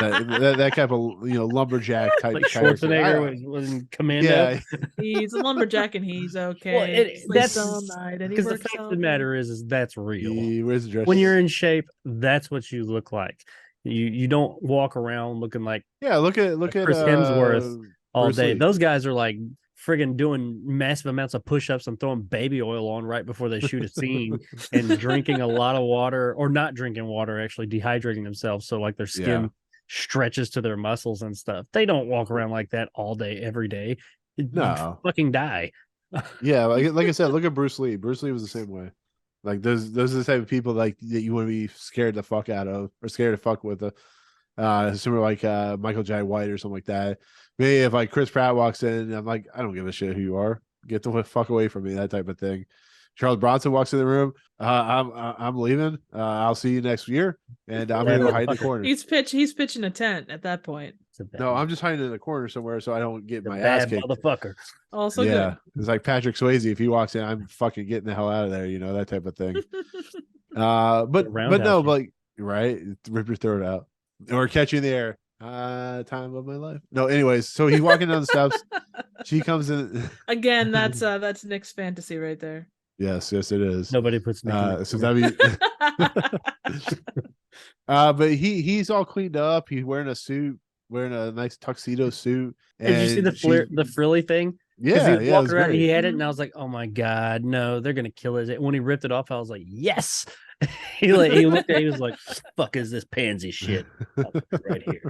[SPEAKER 6] that type of lumberjack type
[SPEAKER 5] like
[SPEAKER 6] Schwarzenegger
[SPEAKER 5] was in Commando.
[SPEAKER 6] Yeah,
[SPEAKER 4] he's a lumberjack and he's okay.
[SPEAKER 5] Well, that's all night because the fact of the matter is that's real. When you're in shape, that's what you look like. You don't walk around looking like
[SPEAKER 6] look at
[SPEAKER 5] Chris Hemsworth all
[SPEAKER 6] Bruce
[SPEAKER 5] day.
[SPEAKER 6] Lee.
[SPEAKER 5] Those guys are like friggin' doing massive amounts of push-ups and throwing baby oil on right before they shoot a scene and drinking a lot of water, or not drinking water, actually dehydrating themselves so like their skin stretches to their muscles and stuff. They don't walk around like that all day, every day. You'd
[SPEAKER 6] No.
[SPEAKER 5] fucking die.
[SPEAKER 6] Yeah, like I said, look at Bruce Lee. Bruce Lee was the same way. Like those are the type of people like that you want to be scared the fuck out of or scared to fuck with. Similar like Michael J. White or something like that. Maybe if like Chris Pratt walks in, I'm like, I don't give a shit who you are. Get the fuck away from me. That type of thing. Charles Bronson walks in the room. I'm leaving. I'll see you next year, and I'm gonna go hide in the corner.
[SPEAKER 4] He's pitching a tent at that point.
[SPEAKER 6] No, I'm just hiding in the corner somewhere so I don't get my
[SPEAKER 5] bad
[SPEAKER 6] ass kicked.
[SPEAKER 5] motherfucker.
[SPEAKER 4] Also
[SPEAKER 6] Yeah, it's like Patrick Swayze. If he walks in, I'm fucking getting the hell out of there. You know, that type of thing.
[SPEAKER 4] good.
[SPEAKER 6] But
[SPEAKER 5] roundhouse
[SPEAKER 6] no,
[SPEAKER 5] you.
[SPEAKER 6] like right, rip your throat out or catch you in the air. Time of my life. No, anyways, so he's walking down the steps. She comes in
[SPEAKER 4] Again, that's Nick's fantasy right there.
[SPEAKER 6] Yes, it is.
[SPEAKER 5] Nobody puts Nick in the
[SPEAKER 6] So
[SPEAKER 5] corner.
[SPEAKER 6] that be but he's all cleaned up. He's wearing a suit, wearing a nice tuxedo suit.
[SPEAKER 5] Did you see the frilly thing?
[SPEAKER 6] Yeah,
[SPEAKER 5] he
[SPEAKER 6] yeah, it
[SPEAKER 5] walked
[SPEAKER 6] was
[SPEAKER 5] around,
[SPEAKER 6] great.
[SPEAKER 5] he had it, and I was like, "Oh my god, no! They're gonna kill it." When he ripped it off, I was like, "Yes!" he looked at, he was like, "Fuck is this pansy shit right here?"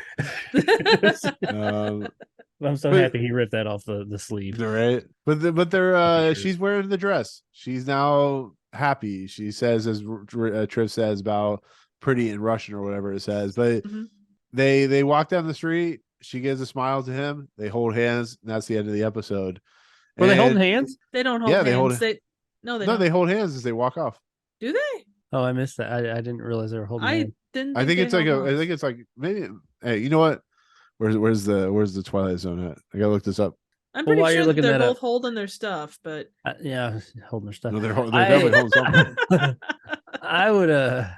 [SPEAKER 5] I'm so happy he ripped that off the sleeve.
[SPEAKER 6] Right, but they're she's wearing the dress. She's now happy. She says, as Triv says, about pretty in Russian or whatever it says. But they walk down the street. She gives a smile to him. They hold hands, and that's the end of the episode.
[SPEAKER 5] Were they holding hands?
[SPEAKER 4] They don't hold
[SPEAKER 6] Yeah,
[SPEAKER 4] hands.
[SPEAKER 6] they hold-
[SPEAKER 4] No, they
[SPEAKER 6] No,
[SPEAKER 4] don't.
[SPEAKER 6] they hold hands as they walk off.
[SPEAKER 4] Do they?
[SPEAKER 5] Oh, I missed that. I didn't realize they were holding
[SPEAKER 4] I
[SPEAKER 5] hands.
[SPEAKER 4] didn't.
[SPEAKER 6] I think
[SPEAKER 4] they
[SPEAKER 6] it's like
[SPEAKER 4] held
[SPEAKER 6] I
[SPEAKER 4] hands.
[SPEAKER 6] think it's like maybe. Hey, you know what? Where's the Twilight Zone at? I gotta look this up.
[SPEAKER 4] I'm
[SPEAKER 5] Well,
[SPEAKER 4] pretty
[SPEAKER 5] while you're
[SPEAKER 4] sure that
[SPEAKER 5] looking
[SPEAKER 4] they're
[SPEAKER 5] that
[SPEAKER 4] both
[SPEAKER 5] up-
[SPEAKER 4] holding their stuff, but
[SPEAKER 5] Yeah, holding their stuff.
[SPEAKER 6] No, they're definitely holding something.
[SPEAKER 5] I would have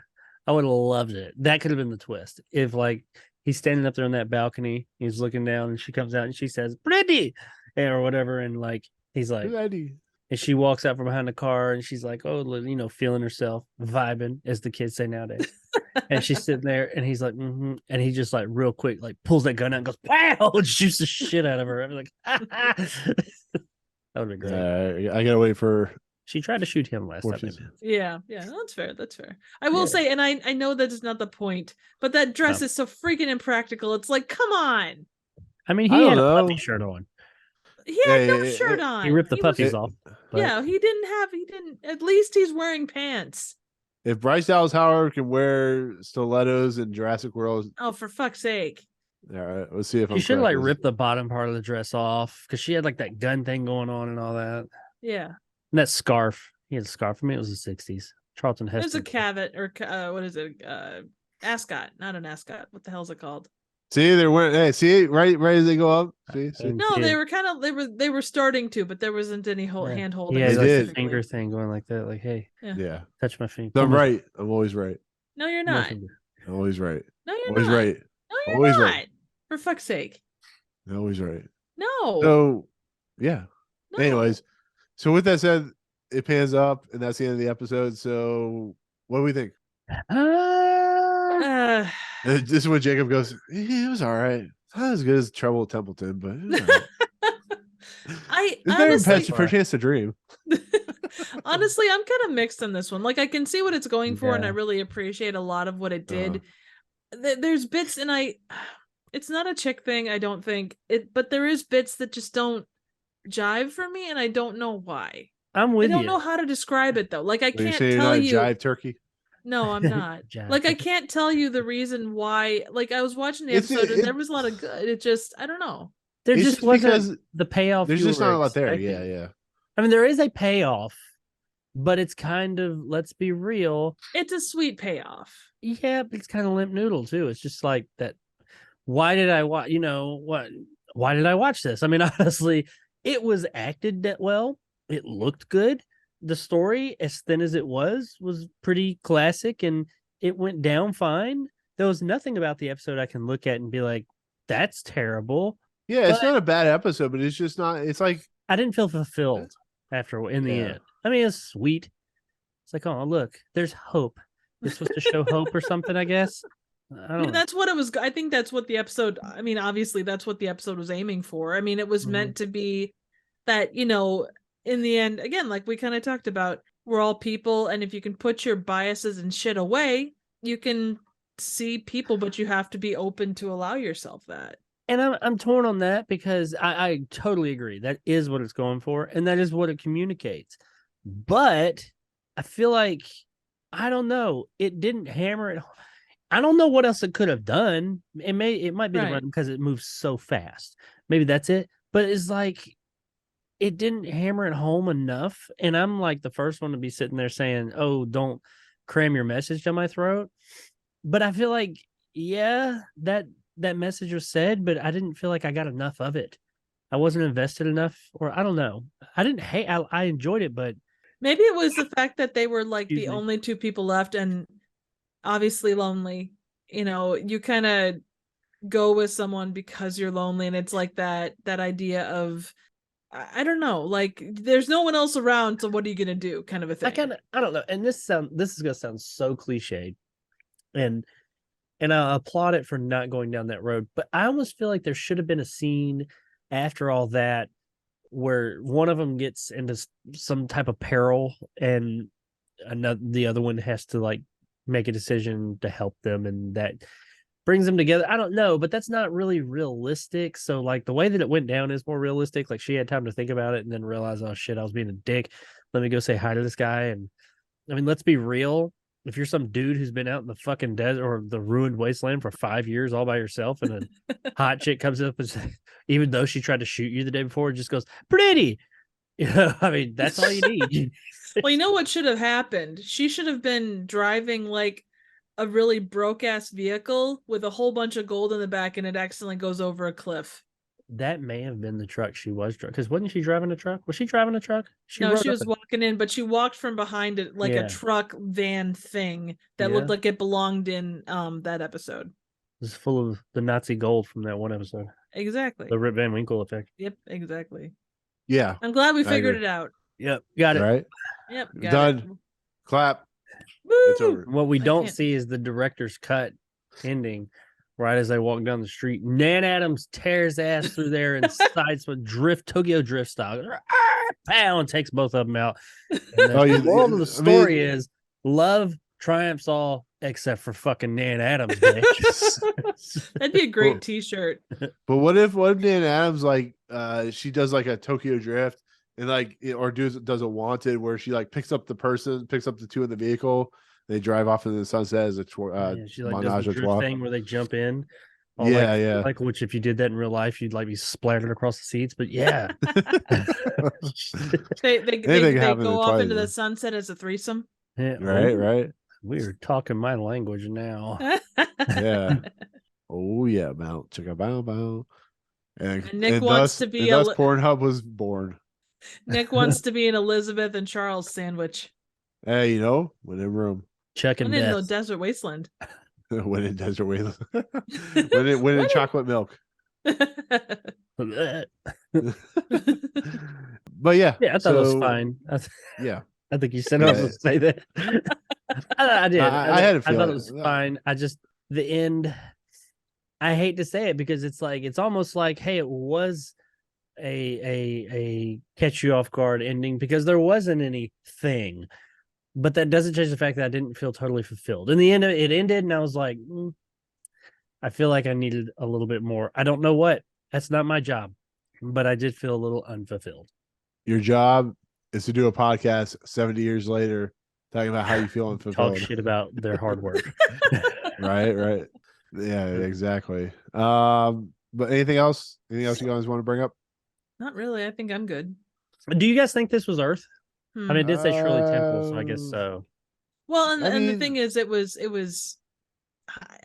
[SPEAKER 5] loved it. That could have been the twist. If like he's standing up there on that balcony, he's looking down, and she comes out and she says, "Pretty," or whatever, and like he's like,
[SPEAKER 6] Ready.
[SPEAKER 5] and she walks out from behind the car, and she's like, "Oh, feeling herself, vibing," as the kids say nowadays. And she's sitting there, and he's like, and he just like real quick, like pulls that gun out and goes, "Wow!" and shoots the shit out of her. I'm like, that would be great.
[SPEAKER 6] I gotta wait for.
[SPEAKER 5] She tried to shoot him last time. they
[SPEAKER 6] Forces.
[SPEAKER 5] met.
[SPEAKER 4] yeah, that's fair. That's fair. I will
[SPEAKER 5] Yeah.
[SPEAKER 4] say, and I know that is not the point, but that dress
[SPEAKER 5] No.
[SPEAKER 4] is so freaking impractical. It's like, come on.
[SPEAKER 5] I mean,
[SPEAKER 6] I
[SPEAKER 5] he
[SPEAKER 6] don't
[SPEAKER 5] had a
[SPEAKER 6] know.
[SPEAKER 5] puppy shirt on.
[SPEAKER 4] He had no
[SPEAKER 6] Yeah,
[SPEAKER 4] shirt on.
[SPEAKER 5] He ripped the
[SPEAKER 4] was-
[SPEAKER 5] puppies off. but-
[SPEAKER 4] Yeah, he didn't. At least he's wearing pants.
[SPEAKER 6] If Bryce Dallas Howard can wear stilettos in Jurassic World,
[SPEAKER 4] Oh, for fuck's sake.
[SPEAKER 6] all right, let's see if
[SPEAKER 5] She
[SPEAKER 6] I'm
[SPEAKER 5] should have like
[SPEAKER 6] correct.
[SPEAKER 5] ripped the bottom part of the dress off because she had like that gun thing going on and all that.
[SPEAKER 4] Yeah.
[SPEAKER 5] And that scarf. He had a scarf. For me, it was the 60s. Charlton Heston.
[SPEAKER 4] There's a cavet or what is it? Ascot, not an ascot. What the hell is it called?
[SPEAKER 6] See, they're wearing. Hey, see, right as they go up. See.
[SPEAKER 4] No,
[SPEAKER 5] Yeah.
[SPEAKER 4] they were kind of they were starting to, but there wasn't any
[SPEAKER 5] Yeah.
[SPEAKER 4] hand holding.
[SPEAKER 5] He had
[SPEAKER 6] They
[SPEAKER 5] like
[SPEAKER 6] did.
[SPEAKER 5] the finger thing going like that. Like, hey,
[SPEAKER 6] Yeah,
[SPEAKER 5] touch my finger.
[SPEAKER 6] I'm
[SPEAKER 5] Pull my-
[SPEAKER 6] right. I'm always right.
[SPEAKER 4] No, you're
[SPEAKER 5] my
[SPEAKER 4] not.
[SPEAKER 5] finger.
[SPEAKER 6] I'm always right.
[SPEAKER 4] No, you're
[SPEAKER 6] Always
[SPEAKER 4] not.
[SPEAKER 6] right.
[SPEAKER 4] No, you're
[SPEAKER 6] Always
[SPEAKER 4] not.
[SPEAKER 6] right.
[SPEAKER 4] For fuck's sake.
[SPEAKER 6] I'm always right.
[SPEAKER 4] No.
[SPEAKER 6] So, yeah.
[SPEAKER 4] No.
[SPEAKER 6] Anyways, so with that said, it pans up, and that's the end of the episode. So, what do we think?
[SPEAKER 4] Uh,
[SPEAKER 6] This is when Jacob goes. It was all right. Not as good as Trouble at Templeton, but it was all right.
[SPEAKER 4] I
[SPEAKER 6] It's better than
[SPEAKER 4] honestly,
[SPEAKER 6] for a Chance to Dream.
[SPEAKER 4] honestly, I'm kind of mixed on this one. Like, I can see what it's going for, and I
[SPEAKER 5] Yeah.
[SPEAKER 4] really appreciate a lot of what it did. There's bits, and it's not a chick thing, I don't think it, but there is bits that just don't jive for me, and I don't know why.
[SPEAKER 5] I'm
[SPEAKER 4] I
[SPEAKER 5] with
[SPEAKER 4] don't
[SPEAKER 5] you.
[SPEAKER 4] know how to describe it though. Like, I
[SPEAKER 6] Are you
[SPEAKER 4] can't
[SPEAKER 6] saying you're
[SPEAKER 4] tell
[SPEAKER 6] not a
[SPEAKER 4] you.
[SPEAKER 6] jive turkey?
[SPEAKER 4] No, I'm not.
[SPEAKER 5] Jive.
[SPEAKER 4] Like, I can't tell you the reason why. Like, I was watching the
[SPEAKER 6] It's-
[SPEAKER 4] episode, and
[SPEAKER 6] it-
[SPEAKER 4] there was a lot of good. It just, I don't know.
[SPEAKER 5] There
[SPEAKER 6] It's
[SPEAKER 5] just
[SPEAKER 6] just
[SPEAKER 5] wasn't
[SPEAKER 6] because
[SPEAKER 5] the payoff.
[SPEAKER 6] There's
[SPEAKER 5] you
[SPEAKER 6] just
[SPEAKER 5] were
[SPEAKER 6] not a lot there.
[SPEAKER 5] expecting.
[SPEAKER 6] Yeah.
[SPEAKER 5] I mean, there is a payoff, but it's kind of, let's be real.
[SPEAKER 4] It's a sweet payoff.
[SPEAKER 5] Yeah, but it's kind of limp noodle too. It's just like that. Why did I watch? What? Why did I watch this? I mean, honestly, it was acted that well. It looked good. The story, as thin as it was pretty classic, and it went down fine. There was nothing about the episode I can look at and be like, "That's terrible."
[SPEAKER 6] Yeah, it's
[SPEAKER 5] But-
[SPEAKER 6] not a bad episode, but it's just not. It's like
[SPEAKER 5] I didn't feel fulfilled in the
[SPEAKER 6] Yeah.
[SPEAKER 5] end. I mean, it's sweet. It's like, oh, look, there's hope. It's supposed to show hope or something, I guess. I
[SPEAKER 4] I
[SPEAKER 5] don't
[SPEAKER 4] mean,
[SPEAKER 5] know.
[SPEAKER 4] that's what it was. I think that's what the episode. I mean, obviously, that's what the episode was aiming for. I mean, it was
[SPEAKER 5] Mhm.
[SPEAKER 4] meant to be that, in the end, again, like we kind of talked about, we're all people, and if you can put your biases and shit away, you can see people, but you have to be open to allow yourself that.
[SPEAKER 5] And I'm torn on that because I totally agree. That is what it's going for, and that is what it communicates. But I feel like, I don't know, it didn't hammer it. I don't know what else it could have done. It might be the
[SPEAKER 4] Right.
[SPEAKER 5] run because it moves so fast. Maybe that's it. But it's like it didn't hammer it home enough. And I'm like the first one to be sitting there saying, "Oh, don't cram your message down my throat." But I feel like, yeah, that message was said, but I didn't feel like I got enough of it. I wasn't invested enough, or I don't know. I didn't hate. I enjoyed it, but
[SPEAKER 4] Maybe it was the fact that they were like
[SPEAKER 5] Excuse
[SPEAKER 4] the
[SPEAKER 5] me.
[SPEAKER 4] only two people left and obviously lonely. You know, you kind of go with someone because you're lonely, and it's like that idea of, I don't know, like there's no one else around, so what are you gonna do, kind of a thing.
[SPEAKER 5] I don't know. And this is gonna sound so cliched, and I applaud it for not going down that road. But I almost feel like there should have been a scene after all that where one of them gets into some type of peril, and the other one has to like make a decision to help them, and that brings them together. I don't know, but that's not really realistic. So like the way that it went down is more realistic. Like she had time to think about it and then realize, oh shit, I was being a dick. Let me go say hi to this guy. And I mean, let's be real. If you're some dude who's been out in the fucking desert or the ruined wasteland for 5 years all by yourself, and a hot chick comes up and says, even though she tried to shoot you the day before, it just goes, pretty. You know, I mean, that's all you need.
[SPEAKER 4] Well, you know what should have happened? She should have been driving like a really broke ass vehicle with a whole bunch of gold in the back, and it accidentally goes over a cliff.
[SPEAKER 5] That may have been the truck she was driving. Because wasn't she driving a truck? Was she driving a truck?
[SPEAKER 4] No,
[SPEAKER 5] rode
[SPEAKER 4] she
[SPEAKER 5] up
[SPEAKER 4] was walking in, but she walked from behind it like
[SPEAKER 5] Yeah.
[SPEAKER 4] a truck van thing that
[SPEAKER 5] Yeah.
[SPEAKER 4] looked like it belonged in that episode.
[SPEAKER 5] It was full of the Nazi gold from that one episode.
[SPEAKER 4] Exactly.
[SPEAKER 5] The Rip Van Winkle effect.
[SPEAKER 4] Yep, exactly.
[SPEAKER 6] Yeah.
[SPEAKER 4] I'm glad we
[SPEAKER 6] I
[SPEAKER 4] figured
[SPEAKER 6] agree.
[SPEAKER 4] it out.
[SPEAKER 5] Yep, got it.
[SPEAKER 6] Right.
[SPEAKER 4] Yep, got
[SPEAKER 6] Done. Clap.
[SPEAKER 4] Woo!
[SPEAKER 6] It's over.
[SPEAKER 5] What we
[SPEAKER 4] I
[SPEAKER 5] don't
[SPEAKER 4] can't-
[SPEAKER 5] see is the director's cut ending. Right as they walk down the street, Nan Adams tears ass through there and sides with Tokyo drift style. Pow, and takes both of them out. And the moral of the story is love triumphs all except for fucking Nan Adams, bitch.
[SPEAKER 4] That'd be a great T-shirt.
[SPEAKER 6] But what if Dan Adams like she does like a Tokyo drift and like or does a wanted where she like picks up the two in the vehicle, they drive off into the sunset as a
[SPEAKER 5] She like
[SPEAKER 6] menage
[SPEAKER 5] does the
[SPEAKER 6] a
[SPEAKER 5] drift
[SPEAKER 6] trois.
[SPEAKER 5] thing where they jump in.
[SPEAKER 6] Yeah.
[SPEAKER 5] Like which if you did that in real life, you'd like be splattered across the seats. But yeah,
[SPEAKER 4] They
[SPEAKER 6] Anything can happen in
[SPEAKER 4] go
[SPEAKER 6] the
[SPEAKER 4] off
[SPEAKER 6] Twilight
[SPEAKER 4] into the
[SPEAKER 6] Zone.
[SPEAKER 4] sunset as a threesome.
[SPEAKER 5] Yeah,
[SPEAKER 6] Right.
[SPEAKER 5] We're talking my language now.
[SPEAKER 6] Yeah. Oh yeah, Mount Chicka Bow Bow. And
[SPEAKER 4] Nick wants to be
[SPEAKER 6] thus Pornhub was born.
[SPEAKER 4] Nick wants to be an Elizabeth and Charles sandwich.
[SPEAKER 6] Hey, when in room.
[SPEAKER 5] Chuck and
[SPEAKER 4] And in the
[SPEAKER 5] Beth.
[SPEAKER 4] desert wasteland.
[SPEAKER 6] When in desert wayland. when in chocolate milk.
[SPEAKER 5] Yeah,
[SPEAKER 6] But yeah.
[SPEAKER 5] I thought it was fine.
[SPEAKER 6] Yeah.
[SPEAKER 5] I think you said I was going to say that. I did.
[SPEAKER 6] I had a
[SPEAKER 5] I thought
[SPEAKER 6] feeling.
[SPEAKER 5] it was fine. I just the end. I hate to say it because it's almost like, hey, it was a catch you off guard ending because there wasn't anything, but that doesn't change the fact that I didn't feel totally fulfilled. In the end, it ended, and I was like, I feel like I needed a little bit more. I don't know what. That's not my job, but I did feel a little unfulfilled.
[SPEAKER 6] Your job is to do a podcast 70 years later talking about how you feel
[SPEAKER 5] Talk
[SPEAKER 6] unfulfilled.
[SPEAKER 5] shit about their hard work.
[SPEAKER 6] Right. Yeah, exactly. But anything else? Anything else you guys want to bring up?
[SPEAKER 4] Not really. I think I'm good.
[SPEAKER 5] Do you guys think this was Earth? I mean, it did say Shirley Temple, so I guess
[SPEAKER 6] Um,
[SPEAKER 5] so.
[SPEAKER 4] Well, and
[SPEAKER 6] I
[SPEAKER 4] the
[SPEAKER 6] mean-
[SPEAKER 4] thing is, it was.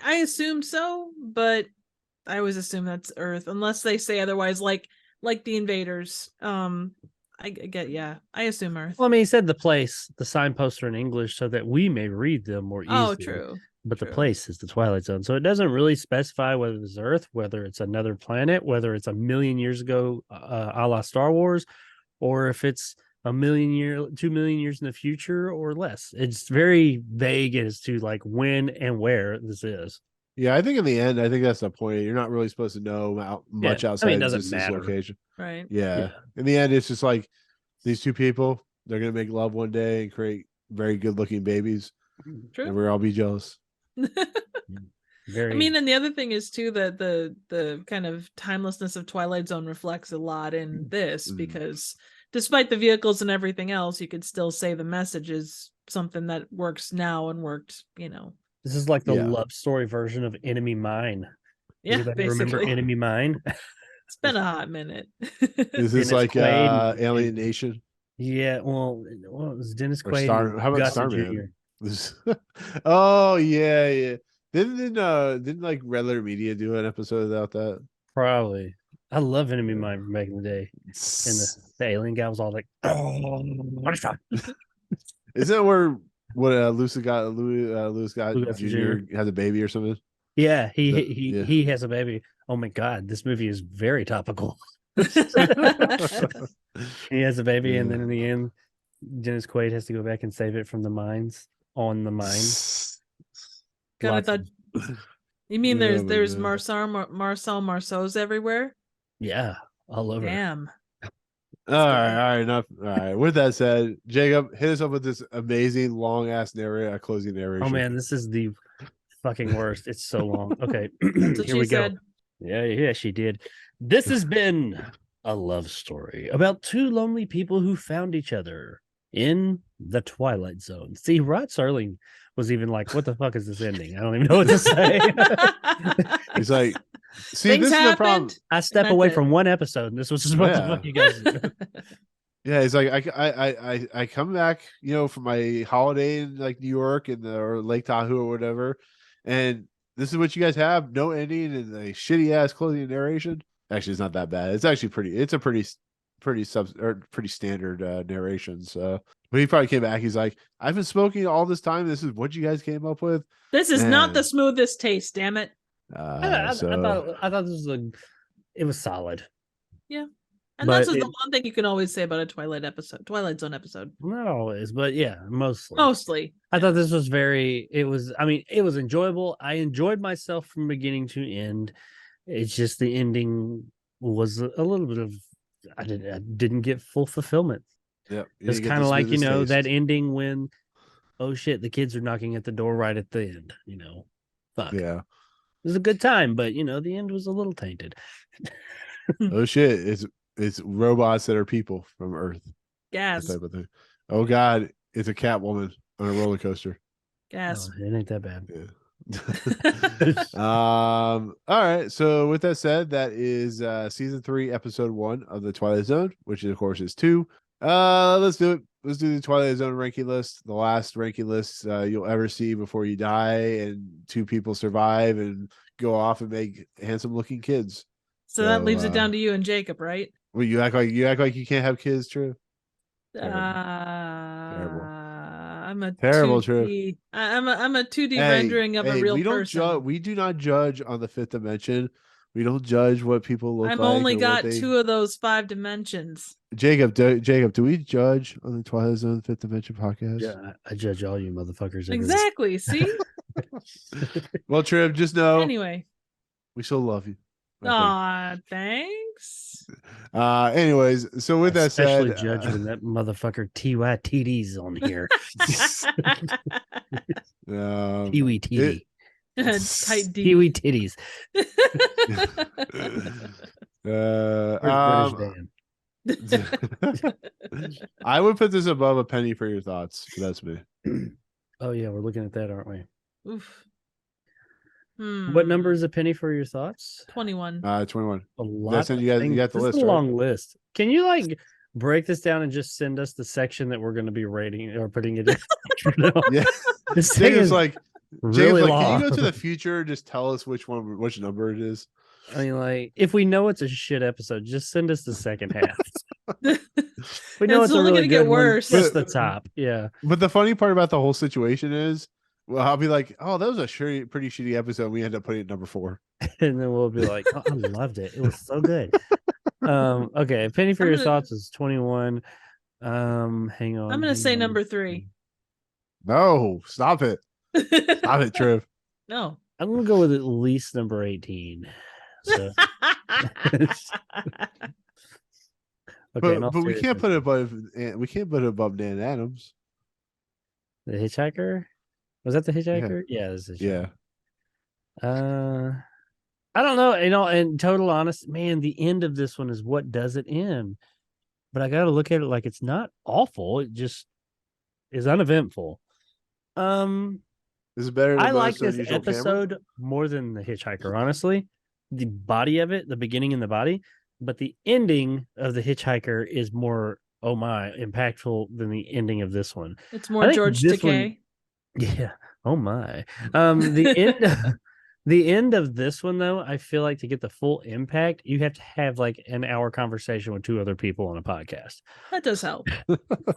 [SPEAKER 4] I assumed so, but I always assume that's Earth, unless they say otherwise. Like the invaders. I get. Yeah, I assume Earth.
[SPEAKER 5] Well, I mean, he said the place, the signposts are in English so that we may read them more easily.
[SPEAKER 4] Oh, true.
[SPEAKER 5] But the
[SPEAKER 4] True.
[SPEAKER 5] place is the Twilight Zone. So it doesn't really specify whether it's Earth, whether it's another planet, whether it's 1,000,000 years ago, a la Star Wars, or if it's 2,000,000 years in the future or less. It's very vague as to like when and where this is.
[SPEAKER 6] Yeah, I think in the end, I think that's the point. You're not really supposed to know much
[SPEAKER 5] Yeah, I
[SPEAKER 6] outside
[SPEAKER 5] mean, it
[SPEAKER 6] of
[SPEAKER 5] doesn't
[SPEAKER 6] just this
[SPEAKER 5] matter.
[SPEAKER 6] location.
[SPEAKER 4] Right.
[SPEAKER 6] Yeah. In the end, it's just like these two people, they're going to make love one day and create very good looking babies.
[SPEAKER 4] True.
[SPEAKER 6] And we'll all be jealous.
[SPEAKER 5] Very.
[SPEAKER 4] I mean, and the other thing is too that the kind of timelessness of Twilight Zone reflects a lot in this because despite the vehicles and everything else, you could still say the message is something that works now and worked,
[SPEAKER 5] this is like the
[SPEAKER 6] Yeah.
[SPEAKER 5] love story version of Enemy Mine.
[SPEAKER 4] Yeah,
[SPEAKER 5] Anybody remember
[SPEAKER 4] basically.
[SPEAKER 5] Enemy Mine?
[SPEAKER 4] It's been a hot minute.
[SPEAKER 6] Is this
[SPEAKER 5] Dennis
[SPEAKER 6] like
[SPEAKER 5] Quaid and-
[SPEAKER 6] Alien Nation
[SPEAKER 5] Yeah, well, it was Dennis
[SPEAKER 6] or
[SPEAKER 5] Quaid.
[SPEAKER 6] Star?
[SPEAKER 5] and
[SPEAKER 6] How about
[SPEAKER 5] Gossett
[SPEAKER 6] Starman?
[SPEAKER 5] Jr.
[SPEAKER 6] This- oh yeah. Didn't like Red Letter Media do an episode about that?
[SPEAKER 5] Probably. I love Enemy Mine from back in the day. And the alien guy was all like, "Oh, what is that?"
[SPEAKER 6] Is that where what Louis Scott
[SPEAKER 5] Gossett
[SPEAKER 6] Jr. has a baby or something?
[SPEAKER 5] Yeah,
[SPEAKER 6] Yeah.
[SPEAKER 5] he has a baby. Oh my god, this movie is very topical. He has a baby, and then in the end, Dennis Quaid has to go back and save it from the mines on the mine.
[SPEAKER 4] God, I
[SPEAKER 5] Lots
[SPEAKER 4] thought
[SPEAKER 5] of-
[SPEAKER 4] you mean
[SPEAKER 6] Oh my
[SPEAKER 4] there's
[SPEAKER 6] God.
[SPEAKER 4] Marcel Marceau's everywhere.
[SPEAKER 5] yeah, all over.
[SPEAKER 4] Damn.
[SPEAKER 6] All right, enough. All right. With that said, Jacob, hit us up with this amazing long ass closing narration.
[SPEAKER 5] Oh man, this is the fucking worst. It's so long. Okay,
[SPEAKER 4] That's what
[SPEAKER 5] here
[SPEAKER 4] she
[SPEAKER 5] we go.
[SPEAKER 4] said.
[SPEAKER 5] Yeah, she did. This has been a love story about two lonely people who found each other in the Twilight Zone. See, Rod Serling was even like, "What the fuck is this ending? I don't even know what to say."
[SPEAKER 6] He's like, see,
[SPEAKER 4] Things
[SPEAKER 6] this is the problem.
[SPEAKER 4] happened.
[SPEAKER 5] I step
[SPEAKER 4] Meant
[SPEAKER 5] away
[SPEAKER 4] it.
[SPEAKER 5] from one episode, and this was just what the
[SPEAKER 6] Yeah.
[SPEAKER 5] fuck you guys do.
[SPEAKER 6] Yeah, he's like, I come back, from my holiday in like New York or Lake Tahoe or whatever, and this is what you guys have: no ending and a shitty ass closing narration. Actually, it's not that bad. It's actually pretty. It's a pretty standard narration. So, but he probably came back. He's like, I've been smoking all this time. This is what you guys came up with.
[SPEAKER 4] This is not
[SPEAKER 6] Man.
[SPEAKER 4] the smoothest taste, damn it.
[SPEAKER 5] I thought this was it was solid.
[SPEAKER 4] And
[SPEAKER 5] But
[SPEAKER 4] that's just
[SPEAKER 5] it-
[SPEAKER 4] the one thing you can always say about a Twilight Zone episode.
[SPEAKER 5] Not always, but yeah, mostly.
[SPEAKER 4] Mostly.
[SPEAKER 5] I thought this was it was enjoyable. I enjoyed myself from beginning to end. It's just the ending was a little bit of I didn't get full fulfillment.
[SPEAKER 6] Yeah,
[SPEAKER 5] It's kind of like, that ending when oh shit, the kids are knocking at the door right at the end, Fuck.
[SPEAKER 6] Yeah.
[SPEAKER 5] It was a good time, but the end was a little tainted.
[SPEAKER 6] Oh shit! It's robots that are people from Earth.
[SPEAKER 4] Gas.
[SPEAKER 6] That type of thing. Oh god, it's a Catwoman on a roller coaster.
[SPEAKER 4] Gas.
[SPEAKER 5] Oh, it ain't that bad.
[SPEAKER 6] Yeah. All right. So with that said, that is season 3, episode 1 of the Twilight Zone, which of course is 2. Let's do it. Let's do the Twilight Zone ranking list, the last ranking list you'll ever see before you die, and 2 people survive and go off and make handsome looking kids.
[SPEAKER 4] So that
[SPEAKER 6] So,
[SPEAKER 4] leaves it down to you and Jacob, right?
[SPEAKER 6] Well, you act like you can't have kids, True. Terrible.
[SPEAKER 4] I'm a
[SPEAKER 6] Terrible,
[SPEAKER 4] 2D, I'm a 2D rendering of a real
[SPEAKER 6] we don't
[SPEAKER 4] person.
[SPEAKER 6] we do not judge on the 5th dimension. We don't judge what people look
[SPEAKER 4] I've
[SPEAKER 6] like.
[SPEAKER 4] only
[SPEAKER 6] or what
[SPEAKER 4] got
[SPEAKER 6] they...
[SPEAKER 4] 2 of those 5 dimensions.
[SPEAKER 6] Jacob, do we judge on the Twilight Zone 5th Dimension podcast?
[SPEAKER 5] Yeah, I judge all you motherfuckers.
[SPEAKER 4] Exactly. See?
[SPEAKER 6] Well, Triv, just know
[SPEAKER 4] Anyway.
[SPEAKER 6] we still love you.
[SPEAKER 4] Aw, thanks.
[SPEAKER 6] Anyways, so with that
[SPEAKER 5] Especially
[SPEAKER 6] said,
[SPEAKER 5] judge when that motherfucker TYTD's on here. Tiwi TD.
[SPEAKER 4] Tight D.
[SPEAKER 5] Tiwi titties. Where's British Dan?
[SPEAKER 6] I would put this above a penny for your thoughts. But that's me.
[SPEAKER 5] Oh yeah, we're looking at that, aren't we?
[SPEAKER 4] Oof.
[SPEAKER 5] What number is a penny for your thoughts?
[SPEAKER 4] 21.
[SPEAKER 6] 21.
[SPEAKER 5] A lot.
[SPEAKER 6] That's it, you got the
[SPEAKER 5] This is
[SPEAKER 6] list,
[SPEAKER 5] a
[SPEAKER 6] right?
[SPEAKER 5] long list. Can you break this down and just send us the section that we're going to be rating or putting it in?
[SPEAKER 6] Yeah.
[SPEAKER 5] This thing
[SPEAKER 6] Jacob's
[SPEAKER 5] is
[SPEAKER 6] like,
[SPEAKER 5] really long.
[SPEAKER 6] can you go to the future? Just tell us which number it is.
[SPEAKER 5] I mean, if we know it's a shit episode, just send us the second half. We know
[SPEAKER 4] It's
[SPEAKER 5] it's a
[SPEAKER 4] only
[SPEAKER 5] really
[SPEAKER 4] gonna get
[SPEAKER 5] good one,
[SPEAKER 4] worse.
[SPEAKER 5] just the top. Yeah.
[SPEAKER 6] But the funny part about the whole situation is, well, I'll be like, oh, that was a pretty shitty episode. We end up putting it number 4.
[SPEAKER 5] And then we'll be like, oh, I loved it. It was so good. Okay. A penny for
[SPEAKER 4] I'm
[SPEAKER 5] your
[SPEAKER 4] gonna-
[SPEAKER 5] thoughts is 21. Hang on.
[SPEAKER 4] I'm going to say number 3.
[SPEAKER 6] No, stop it. Stop it, Triv.
[SPEAKER 4] No.
[SPEAKER 5] I'm gonna go with at least number 18. So okay,
[SPEAKER 6] But we can't put it above. We can't put it above Dan Adams.
[SPEAKER 5] the Hitchhiker. Was that the Hitchhiker? Yeah, this is
[SPEAKER 6] Yeah.
[SPEAKER 5] I don't know. In total honest, man, the end of this one is what does it end. But I got to look at it like it's not awful. It just is uneventful.
[SPEAKER 6] This is better than
[SPEAKER 5] I like
[SPEAKER 6] most
[SPEAKER 5] this
[SPEAKER 6] unusual
[SPEAKER 5] episode
[SPEAKER 6] camera.
[SPEAKER 5] more than The Hitchhiker, honestly. The body of it, the beginning and the body, but the ending of The Hitchhiker is more, oh my, impactful than the ending of this one.
[SPEAKER 4] It's more
[SPEAKER 5] I think
[SPEAKER 4] George
[SPEAKER 5] this
[SPEAKER 4] Takei.
[SPEAKER 5] Yeah. Oh my. The end the end of this one though, I feel like to get the full impact, you have to have like an hour conversation with two other people on a podcast.
[SPEAKER 4] That does help.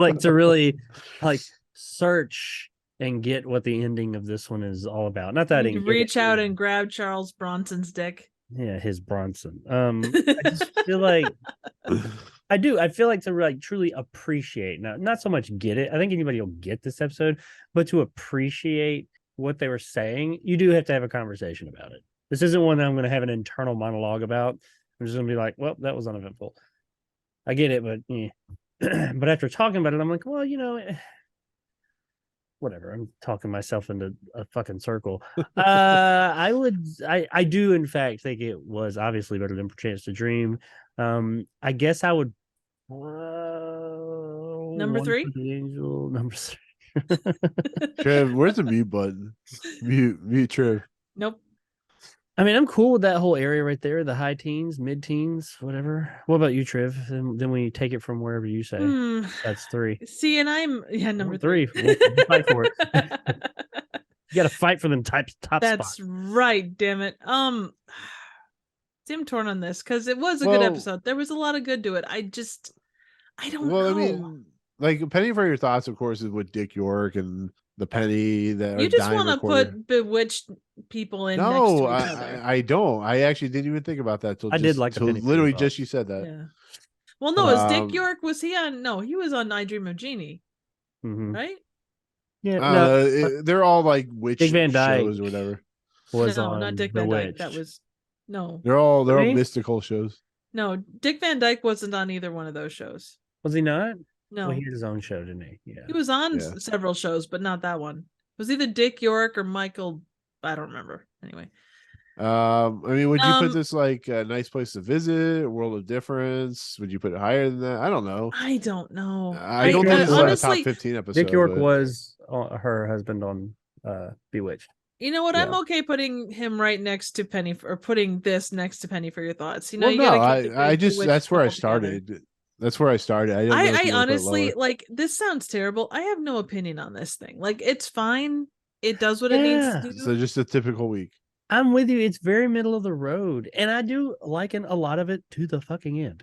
[SPEAKER 5] Like to really like search and get what the ending of this one is all about. Not that I
[SPEAKER 4] You
[SPEAKER 5] didn't
[SPEAKER 4] could
[SPEAKER 5] get
[SPEAKER 4] reach
[SPEAKER 5] it.
[SPEAKER 4] out and grab Charles Bronson's dick.
[SPEAKER 5] Yeah, his Bronsan. I just feel like I do. I feel like to like truly appreciate, not so much get it. I think anybody will get this episode, but to appreciate what they were saying, you do have to have a conversation about it. This isn't one that I'm going to have an internal monologue about. I'm just going to be like, well, that was uneventful. I get it, but but after talking about it, I'm like, well, whatever. I'm talking myself into a fucking circle. I do in fact think it was obviously better than Chance to Dream. I guess I would
[SPEAKER 4] Number
[SPEAKER 5] One
[SPEAKER 4] 3?
[SPEAKER 5] for the Angel, number 3.
[SPEAKER 6] Trev, where's the mute button? Mute Trev.
[SPEAKER 4] Nope.
[SPEAKER 5] I mean, I'm cool with that whole area right there, the high teens, mid teens, whatever. What about you, Trev? Then we take it from wherever you say. That's 3.
[SPEAKER 4] See, and I'm number
[SPEAKER 5] 3.
[SPEAKER 4] 3.
[SPEAKER 5] We'll fight for it. You got to fight for them top
[SPEAKER 4] That's
[SPEAKER 5] spots.
[SPEAKER 4] right, damn it. See, I'm torn on this because it was a good episode. There was a lot of good to it. I don't know.
[SPEAKER 6] I mean, like Penny for Your Thoughts, of course, is with Dick York and the Penny that
[SPEAKER 4] You
[SPEAKER 6] are
[SPEAKER 4] just
[SPEAKER 6] dying
[SPEAKER 4] want to
[SPEAKER 6] recorder.
[SPEAKER 4] put bewitched people in next
[SPEAKER 6] No,
[SPEAKER 4] to each other.
[SPEAKER 6] I don't. I actually didn't even think about that till
[SPEAKER 5] I did like the Penny for
[SPEAKER 6] literally
[SPEAKER 5] Your
[SPEAKER 6] just
[SPEAKER 5] Thoughts.
[SPEAKER 6] you said that.
[SPEAKER 4] Yeah. Well, no, is Dick York, was he on? No, he was on I Dream of Jeannie, right?
[SPEAKER 5] Yeah,
[SPEAKER 6] they're all like witch
[SPEAKER 5] Dick Van Dyke
[SPEAKER 6] shows or whatever.
[SPEAKER 5] was
[SPEAKER 4] No,
[SPEAKER 5] on
[SPEAKER 4] not Dick Van Dyke.
[SPEAKER 5] Bewitched.
[SPEAKER 4] That was no,
[SPEAKER 6] They're all
[SPEAKER 5] Me?
[SPEAKER 6] mystical shows.
[SPEAKER 4] no. Dick Van Dyke wasn't on either one of those shows.
[SPEAKER 5] Was he not?
[SPEAKER 4] No,
[SPEAKER 5] Well, he had his own show, didn't he? Yeah.
[SPEAKER 4] he was on
[SPEAKER 6] Yeah.
[SPEAKER 4] several shows, but not that one. It was either Dick York or Michael. I don't remember. Anyway,
[SPEAKER 6] I mean, would you put
[SPEAKER 4] Um,
[SPEAKER 6] this like a nice place to visit, a world of difference? Would you put it higher than that? I don't know.
[SPEAKER 4] I don't know.
[SPEAKER 6] I don't know if this is like a top
[SPEAKER 4] honestly,
[SPEAKER 6] 15 episode.
[SPEAKER 5] Dick York
[SPEAKER 6] but-
[SPEAKER 5] was her husband on Bewitched.
[SPEAKER 4] you know what?
[SPEAKER 6] Yeah.
[SPEAKER 4] I'm okay putting him right next to Penny or putting this next to Penny for Your Thoughts. You know,
[SPEAKER 6] Well,
[SPEAKER 4] you
[SPEAKER 6] no,
[SPEAKER 4] gotta keep the
[SPEAKER 6] I
[SPEAKER 4] big
[SPEAKER 6] just
[SPEAKER 4] Bewitched
[SPEAKER 6] that's where I
[SPEAKER 4] couple together.
[SPEAKER 6] started. That's where I started. I, don't know if you
[SPEAKER 4] I
[SPEAKER 6] wanna put it
[SPEAKER 4] honestly
[SPEAKER 6] lower.
[SPEAKER 4] like this sounds terrible. I have no opinion on this thing. Like it's fine. It does what it needs
[SPEAKER 5] Yeah.
[SPEAKER 4] to do.
[SPEAKER 6] So just a typical week.
[SPEAKER 5] I'm with you. It's very middle of the road, and I do liken a lot of it to the fucking end.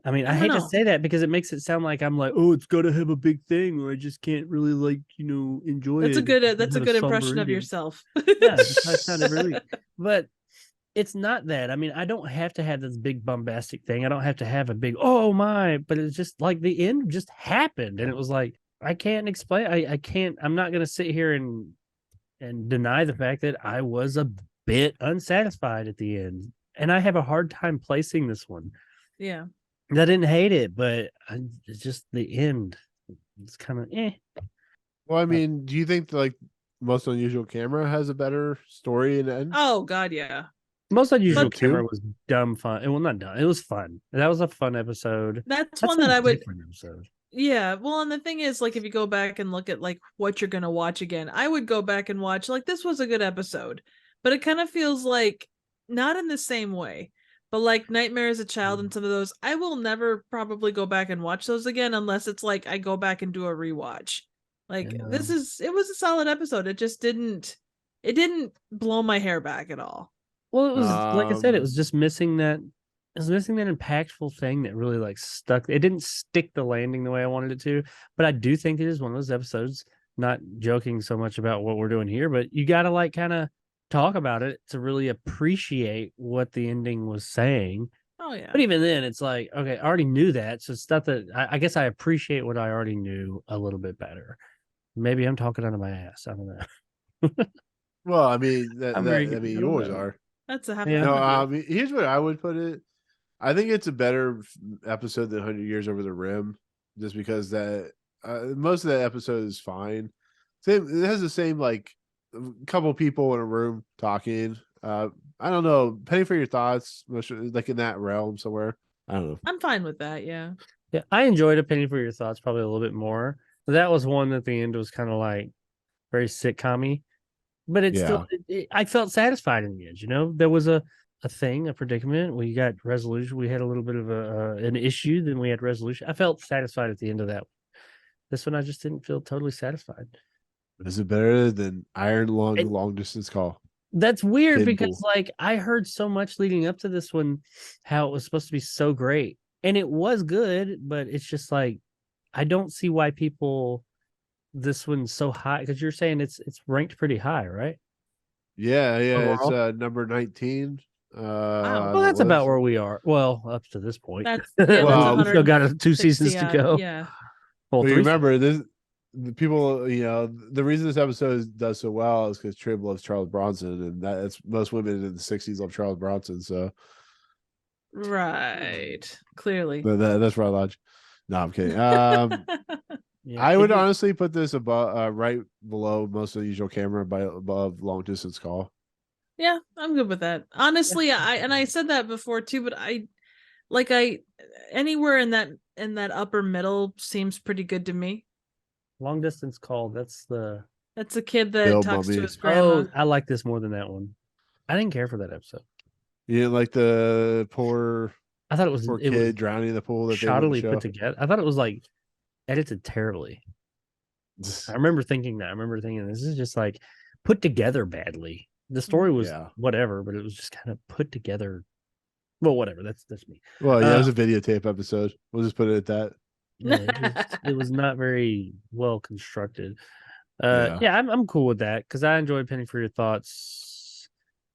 [SPEAKER 5] I mean, I
[SPEAKER 4] don't
[SPEAKER 5] hate to
[SPEAKER 4] know.
[SPEAKER 5] say that because it makes it sound like I'm like, oh, it's got to have a big thing, or I just can't really enjoy
[SPEAKER 4] That's
[SPEAKER 5] it.
[SPEAKER 4] a good
[SPEAKER 5] It's
[SPEAKER 4] that's a
[SPEAKER 5] not
[SPEAKER 4] good
[SPEAKER 5] somber
[SPEAKER 4] impression of
[SPEAKER 5] ending.
[SPEAKER 4] yourself.
[SPEAKER 5] Yeah, that sounded really weak. But it's not that. I mean, I don't have to have this big bombastic thing. I don't have to have a big oh my, but it's just like the end just happened, and it was like I can't explain. I can't. I'm not gonna sit here and deny the fact that I was a bit unsatisfied at the end, and I have a hard time placing this one.
[SPEAKER 4] Yeah.
[SPEAKER 5] I didn't hate it, but it's just the end. It's kind of
[SPEAKER 6] Well, I mean, do you think like Most Unusual Camera has a better story and end?
[SPEAKER 4] Oh God, yeah.
[SPEAKER 5] Most Unusual
[SPEAKER 6] But-
[SPEAKER 5] Camera was dumb fun. Well, not dumb. It was fun. That was a fun episode.
[SPEAKER 4] That's
[SPEAKER 5] That's
[SPEAKER 4] one that
[SPEAKER 5] a
[SPEAKER 4] I would
[SPEAKER 5] different episode.
[SPEAKER 4] Yeah, well, and the thing is, like, if you go back and look at like what you're gonna watch again, I would go back and watch like this was a good episode, but it kind of feels like not in the same way, but like Nightmare as a Child and some of those, I will never probably go back and watch those again unless it's like I go back and do a rewatch. Like
[SPEAKER 5] Yeah.
[SPEAKER 4] it was a solid episode. It just didn't blow my hair back at all.
[SPEAKER 5] Well, it was like I said, it was
[SPEAKER 6] Um,
[SPEAKER 5] just missing that. It was missing that impactful thing that really like stuck. It didn't stick the landing the way I wanted it to, but I do think it is one of those episodes. Not joking so much about what we're doing here, but you got to like kind of talk about it to really appreciate what the ending was saying.
[SPEAKER 4] Oh yeah.
[SPEAKER 5] But even then, it's like, okay, I already knew that, so it's not that. I guess I appreciate what I already knew a little bit better. Maybe I'm talking out of my ass. I don't know.
[SPEAKER 6] Well, I mean, I
[SPEAKER 5] I
[SPEAKER 6] mean, you
[SPEAKER 5] don't
[SPEAKER 6] always
[SPEAKER 5] know.
[SPEAKER 6] are.
[SPEAKER 4] That's a half.
[SPEAKER 5] Yeah.
[SPEAKER 6] No,
[SPEAKER 4] a
[SPEAKER 6] here's where I would put it. I think it's a better episode than 100 Years Over the Rim, just because that most of that episode is fine. It has the same like a couple people in a room talking. I don't know. Penny for your thoughts, like in that realm somewhere. I don't know.
[SPEAKER 4] I'm fine with that. Yeah.
[SPEAKER 5] Yeah, I enjoyed A Penny for Your Thoughts probably a little bit more. That was one at the end was kind of like very sitcom-y, but it's still I felt satisfied in the end. You know, there was a thing, a predicament. We got resolution. We had a little bit of an issue, then we had resolution. I felt satisfied at the end of that. This one, I just didn't feel totally satisfied.
[SPEAKER 6] Is it better than Iron Lung long distance call?
[SPEAKER 5] That's weird
[SPEAKER 6] Kid
[SPEAKER 5] because
[SPEAKER 6] Bull.
[SPEAKER 5] like I heard so much leading up to this one, how it was supposed to be so great. And it was good, but it's just like I don't see why this one's so high, because you're saying it's ranked pretty high, right?
[SPEAKER 6] Yeah, it's
[SPEAKER 5] Overall?
[SPEAKER 6] number 19.
[SPEAKER 5] Well, that's about where we are. Well, up to this point.
[SPEAKER 4] That's
[SPEAKER 6] Well,
[SPEAKER 5] we still got 2 seasons to
[SPEAKER 4] 160
[SPEAKER 5] go.
[SPEAKER 4] Yeah.
[SPEAKER 5] Well,
[SPEAKER 6] But you
[SPEAKER 5] 3
[SPEAKER 6] remember this, the people, the reason this episode does so well is because Trib loves Charles Bronson, and that's most women in the 60s love Charles Bronson. So
[SPEAKER 4] Right. Clearly.
[SPEAKER 6] that's right, Lodge. No, I'm kidding.
[SPEAKER 5] Yeah,
[SPEAKER 6] I would honestly put this above, right below Most Unusual Camera, above Long Distance Call.
[SPEAKER 4] Yeah, I'm good with that. Honestly, I said that before too, but anywhere in that upper middle seems pretty good to me.
[SPEAKER 5] Long Distance Call. That's the
[SPEAKER 4] kid that
[SPEAKER 6] Bill
[SPEAKER 4] talks
[SPEAKER 6] Mummy.
[SPEAKER 4] to his grandma.
[SPEAKER 5] Oh, I like this more than that one. I didn't care for that episode.
[SPEAKER 6] You didn't like the poor
[SPEAKER 5] I thought it was
[SPEAKER 6] kid drowning in the pool that
[SPEAKER 5] shoddily
[SPEAKER 6] they
[SPEAKER 5] put together. I thought it was like edited terribly. I remember thinking this is just like put together badly. The story was whatever, but it was just kind of put together. Well, whatever. That's me.
[SPEAKER 6] Well, yeah, it was a videotape episode. We'll just put it at that.
[SPEAKER 5] Yeah, it was not very well constructed.
[SPEAKER 6] Yeah.
[SPEAKER 5] I'm cool with that because I enjoyed Penny for Your Thoughts.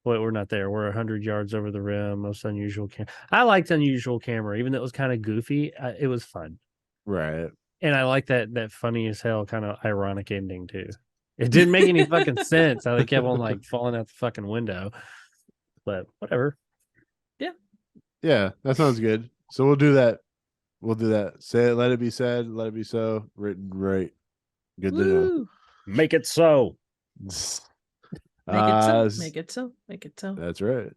[SPEAKER 5] Wait, we're not there. We're 100 yards over the rim. Most Unusual Camera. I liked Unusual Camera, even though it was kind of goofy. It was fun,
[SPEAKER 6] Right.
[SPEAKER 5] and I like that funny as hell kind of ironic ending too. It didn't make any fucking sense how they kept on like falling out the fucking window, but whatever.
[SPEAKER 6] Yeah, that sounds good. So we'll do that. Say it, let it be said, let it be so. Written right. Good to know.
[SPEAKER 4] Woo!
[SPEAKER 5] Make it so.
[SPEAKER 4] Make it so. Make it so. Make it so.
[SPEAKER 6] That's right.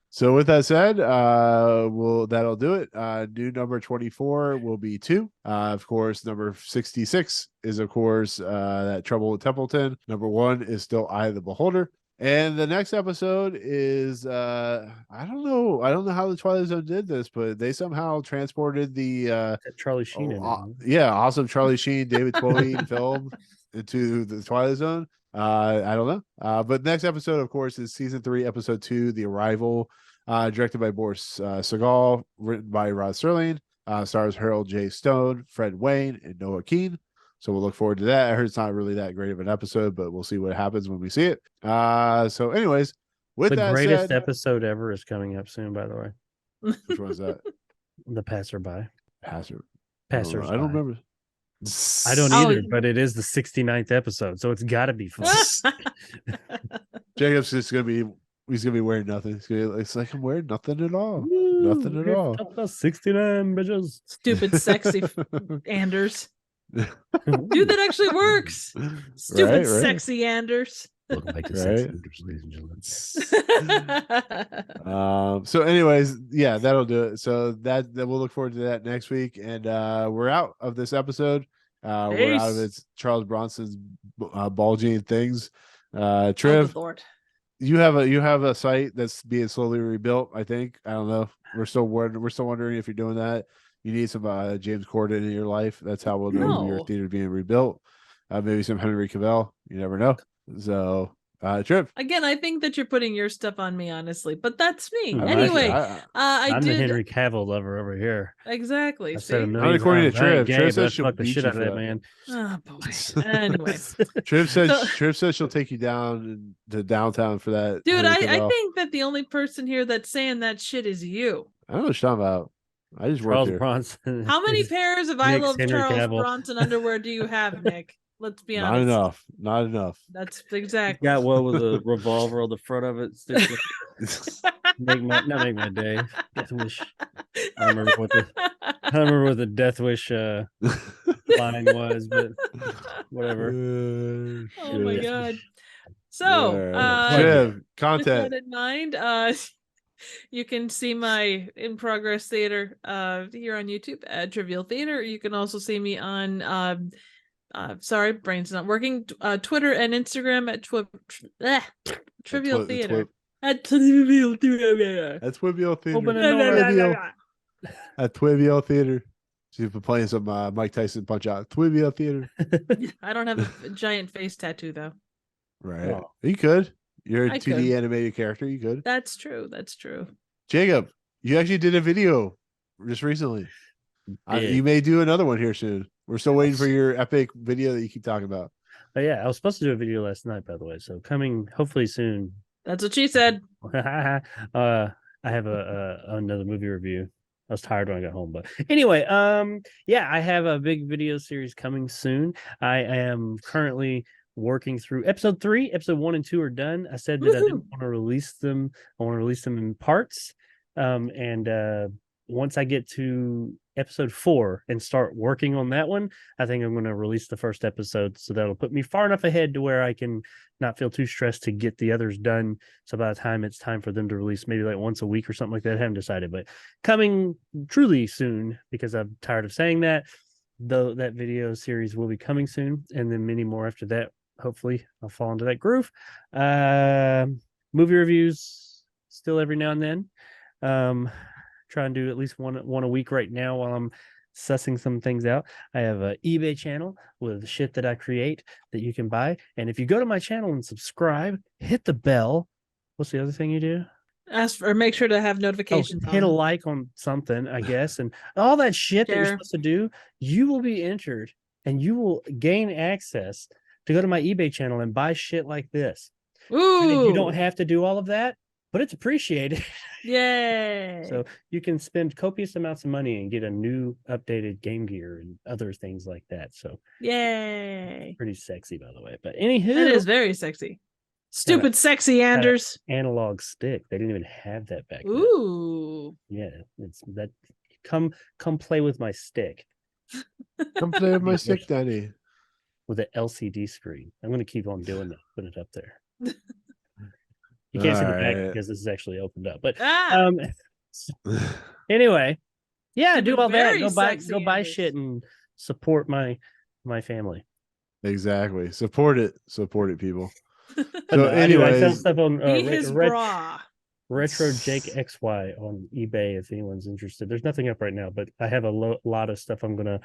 [SPEAKER 6] So with that said, that'll do it. New number 24 will be 2. Of course, number 66 is of course that Trouble with Templeton. Number 1 is still Eye of the Beholder. And the next episode is I don't know how the Twilight Zone did this, but they somehow transported the
[SPEAKER 5] Charlie Sheen.
[SPEAKER 6] Awesome Charlie Sheen, David Twohy film into the Twilight Zone. I don't know. But next episode, of course, is season 3, episode 2, The Arrival, directed by Boris Segal, written by Rod Serling, stars Harold J. Stone, Fred Wayne, and Noah Keane. So we'll look forward to that. I heard it's not really that great of an episode, but we'll see what happens when we see it. So anyways, with
[SPEAKER 5] the
[SPEAKER 6] that
[SPEAKER 5] greatest
[SPEAKER 6] said,
[SPEAKER 5] episode ever is coming up soon, by the way.
[SPEAKER 6] which one's that?
[SPEAKER 5] The Passerby.
[SPEAKER 6] Passerby.
[SPEAKER 5] I
[SPEAKER 6] I don't remember.
[SPEAKER 5] I don't either, but it is the 69th episode, so it's got to be fun.
[SPEAKER 6] Jacob's just he's gonna be wearing nothing. It's like I'm wearing nothing at all.
[SPEAKER 5] Woo,
[SPEAKER 6] Nothing at all.
[SPEAKER 5] 69 bitches.
[SPEAKER 4] Stupid, sexy Anders. Dude, that actually works. Stupid,
[SPEAKER 6] Right.
[SPEAKER 4] sexy Anders.
[SPEAKER 5] Welcome back to
[SPEAKER 6] Right.
[SPEAKER 5] Sex Leaders, ladies and gentlemen.
[SPEAKER 6] So anyways, yeah, that'll do it. So that we'll look forward to that next week. And we're out of this episode. We're out of
[SPEAKER 4] Peace.
[SPEAKER 6] its Charles Bronson's bulging things.
[SPEAKER 4] Oh,
[SPEAKER 6] Triv,
[SPEAKER 4] good Lord.
[SPEAKER 6] you have a site that's being slowly rebuilt. I think. I don't know. We're still wondering if you're doing that. You need some James Corden in your life. That's how we'll know your
[SPEAKER 4] No.
[SPEAKER 6] theater being rebuilt. Maybe some Henry Cavill. You never know. So, Triv.
[SPEAKER 4] Again, I think that you're putting your stuff on me, honestly, but that's me.
[SPEAKER 5] I'm
[SPEAKER 4] Anyway,
[SPEAKER 6] actually-
[SPEAKER 4] I
[SPEAKER 5] I'm
[SPEAKER 4] did
[SPEAKER 5] the Henry Cavill lover over here.
[SPEAKER 4] exactly.
[SPEAKER 5] I said a
[SPEAKER 4] See?
[SPEAKER 5] million
[SPEAKER 6] according to
[SPEAKER 5] times, I ain't
[SPEAKER 6] Triv.
[SPEAKER 5] gay,
[SPEAKER 6] Triv
[SPEAKER 5] but
[SPEAKER 6] says
[SPEAKER 5] I'd
[SPEAKER 6] she'll
[SPEAKER 5] fuck the
[SPEAKER 6] beat
[SPEAKER 5] shit
[SPEAKER 6] you
[SPEAKER 5] out of
[SPEAKER 6] for
[SPEAKER 5] that
[SPEAKER 6] that.
[SPEAKER 5] man.
[SPEAKER 4] Oh boy. Anyway,
[SPEAKER 6] Triv says she'll take you down to downtown for that.
[SPEAKER 4] dude,
[SPEAKER 6] Henry
[SPEAKER 4] I
[SPEAKER 6] Cavill.
[SPEAKER 4] think that the only person here that's saying that shit is you.
[SPEAKER 6] I don't know what you're talking about. I just work
[SPEAKER 5] Charles
[SPEAKER 6] here.
[SPEAKER 5] Bronson.
[SPEAKER 4] How many pairs of I
[SPEAKER 5] Nick's
[SPEAKER 4] Love
[SPEAKER 5] Henry
[SPEAKER 4] Charles
[SPEAKER 5] Cavill.
[SPEAKER 4] Bronson underwear do you have, Nick? Let's be
[SPEAKER 6] Not
[SPEAKER 4] honest.
[SPEAKER 6] enough. Not enough.
[SPEAKER 4] That's exactly.
[SPEAKER 5] Got one with a revolver on the front of it. Not make my day. Death Wish. I don't remember what the Death Wish line was, but whatever.
[SPEAKER 4] Oh my god. So,
[SPEAKER 6] Trev,
[SPEAKER 4] with
[SPEAKER 6] content.
[SPEAKER 4] that in mind, you can see my in progress theater here on YouTube at Trivial Theater. You can also see me on sorry, brain's not working. Twitter and Instagram at Trivial Theater. At Trivial Theater.
[SPEAKER 6] At Trivial Theater.
[SPEAKER 5] Open and door.
[SPEAKER 6] At Trivial Theater. She's been playing some Mike Tyson Punch Out. Trivial Theater.
[SPEAKER 4] I don't have a giant face tattoo though.
[SPEAKER 6] Right.
[SPEAKER 5] Oh.
[SPEAKER 6] You could. You're a
[SPEAKER 4] I
[SPEAKER 6] 2D
[SPEAKER 4] could.
[SPEAKER 6] animated character. You could.
[SPEAKER 4] That's true. That's true.
[SPEAKER 6] Jacob, you actually did a video just recently. You may do another one here soon. We're still waiting for your epic video that you keep talking about.
[SPEAKER 5] But yeah, I was supposed to do a video last night, by the way. So coming hopefully soon.
[SPEAKER 4] That's what she said.
[SPEAKER 5] I have another movie review. I was tired when I got home, but anyway, yeah, I have a big video series coming soon. I am currently working through episode 3. Episode 1 and 2 are done. I said that I didn't want to release them. I want to release them in parts. And once I get to episode 4 and start working on that one, I think I'm going to release the first episode. So that'll put me far enough ahead to where I can not feel too stressed to get the others done. So by the time it's time for them to release, maybe like once a week or something like that, I haven't decided, but coming truly soon, because I'm tired of saying that, though, that video series will be coming soon. And then many more after that. Hopefully I'll fall into that groove. Movie reviews still every now and then. Try and do at least one a week right now while I'm sussing some things out. I have an eBay channel with shit that I create that you can buy. And if you go to my channel and subscribe, hit the bell. What's the other thing you do?
[SPEAKER 4] Ask for, make sure to have notifications.
[SPEAKER 5] Hit a like on something, I guess, and all that shit that you're supposed to do. You will be entered, and you will gain access to go to my eBay channel and buy shit like this.
[SPEAKER 4] Ooh,
[SPEAKER 5] And you don't have to do all of that, but it's appreciated.
[SPEAKER 4] Yay!
[SPEAKER 5] So you can spend copious amounts of money and get a new updated Game Gear and other things like that. So
[SPEAKER 4] yay!
[SPEAKER 5] Pretty sexy, by the way. But anywho,
[SPEAKER 4] that is very sexy. Stupid sexy Anders.
[SPEAKER 5] Analog stick. They didn't even have that back then.
[SPEAKER 4] Ooh.
[SPEAKER 5] Yeah, it's that. Come play with my stick.
[SPEAKER 6] Come play with my stick, Daddy.
[SPEAKER 5] With an LCD screen. I'm going to keep on doing that. Put it up there. You can't see the back because this is actually opened up. But anyway, yeah, do all that. Go buy shit and support my family.
[SPEAKER 6] Exactly. Support it, people.
[SPEAKER 5] So anyway, I sell stuff on Retro Jake XY on eBay if anyone's interested. There's nothing up right now, but I have a lot of stuff I'm gonna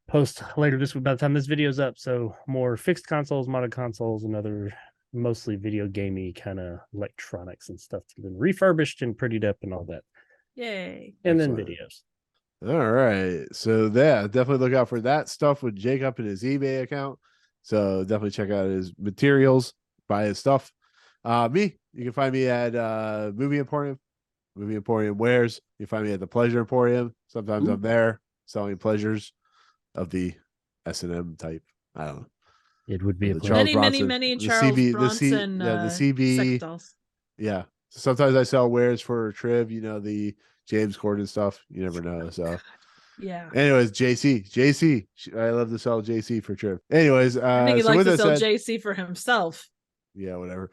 [SPEAKER 5] post later this week by the time this video's up. So more fixed consoles, modded consoles, and other mostly video gamey kind of electronics and stuff that's been refurbished and prettied up and all that.
[SPEAKER 4] Yay.
[SPEAKER 5] And
[SPEAKER 6] Excellent.
[SPEAKER 5] then videos.
[SPEAKER 6] All right. So yeah, definitely look out for that stuff with Jacob and his eBay account. So definitely check out his materials, buy his stuff. You can find me at Movie Emporium, Movie Emporium Wares. You can find me at the Pleasure Emporium. Sometimes I'm there selling pleasures of the S&M type. I don't know.
[SPEAKER 5] It would be a
[SPEAKER 4] many Charles Bronson.
[SPEAKER 6] The CB. Yeah. So sometimes I sell wares for Triv, the James Corden stuff. You never know. So
[SPEAKER 4] yeah.
[SPEAKER 6] Anyways, JC. I love to sell JC for Triv. Anyways,
[SPEAKER 4] I think he likes to sell JC for himself.
[SPEAKER 6] Yeah, whatever.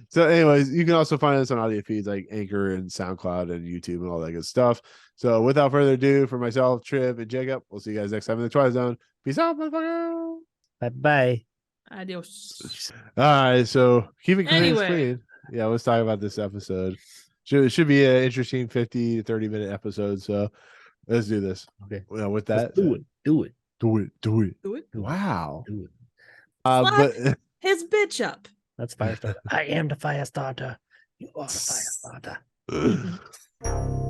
[SPEAKER 6] So anyways, you can also find us on audio feeds like Anchor and SoundCloud and YouTube and all that good stuff. So without further ado, for myself, Triv, and Jacob, we'll see you guys next time in the Twilight Zone. Peace out, motherfucker.
[SPEAKER 5] Bye.
[SPEAKER 4] Adios.
[SPEAKER 6] All right, so keep it clean. Yeah, let's talk about this episode. It should be an interesting 50 to 30 minute episode. So let's do this.
[SPEAKER 5] Okay.
[SPEAKER 6] Well, with that,
[SPEAKER 5] do it.
[SPEAKER 6] Wow.
[SPEAKER 5] Do it.
[SPEAKER 6] But
[SPEAKER 4] his bitch up.
[SPEAKER 5] That's Firestarter. I am the Firestarter. You are the Firestarter.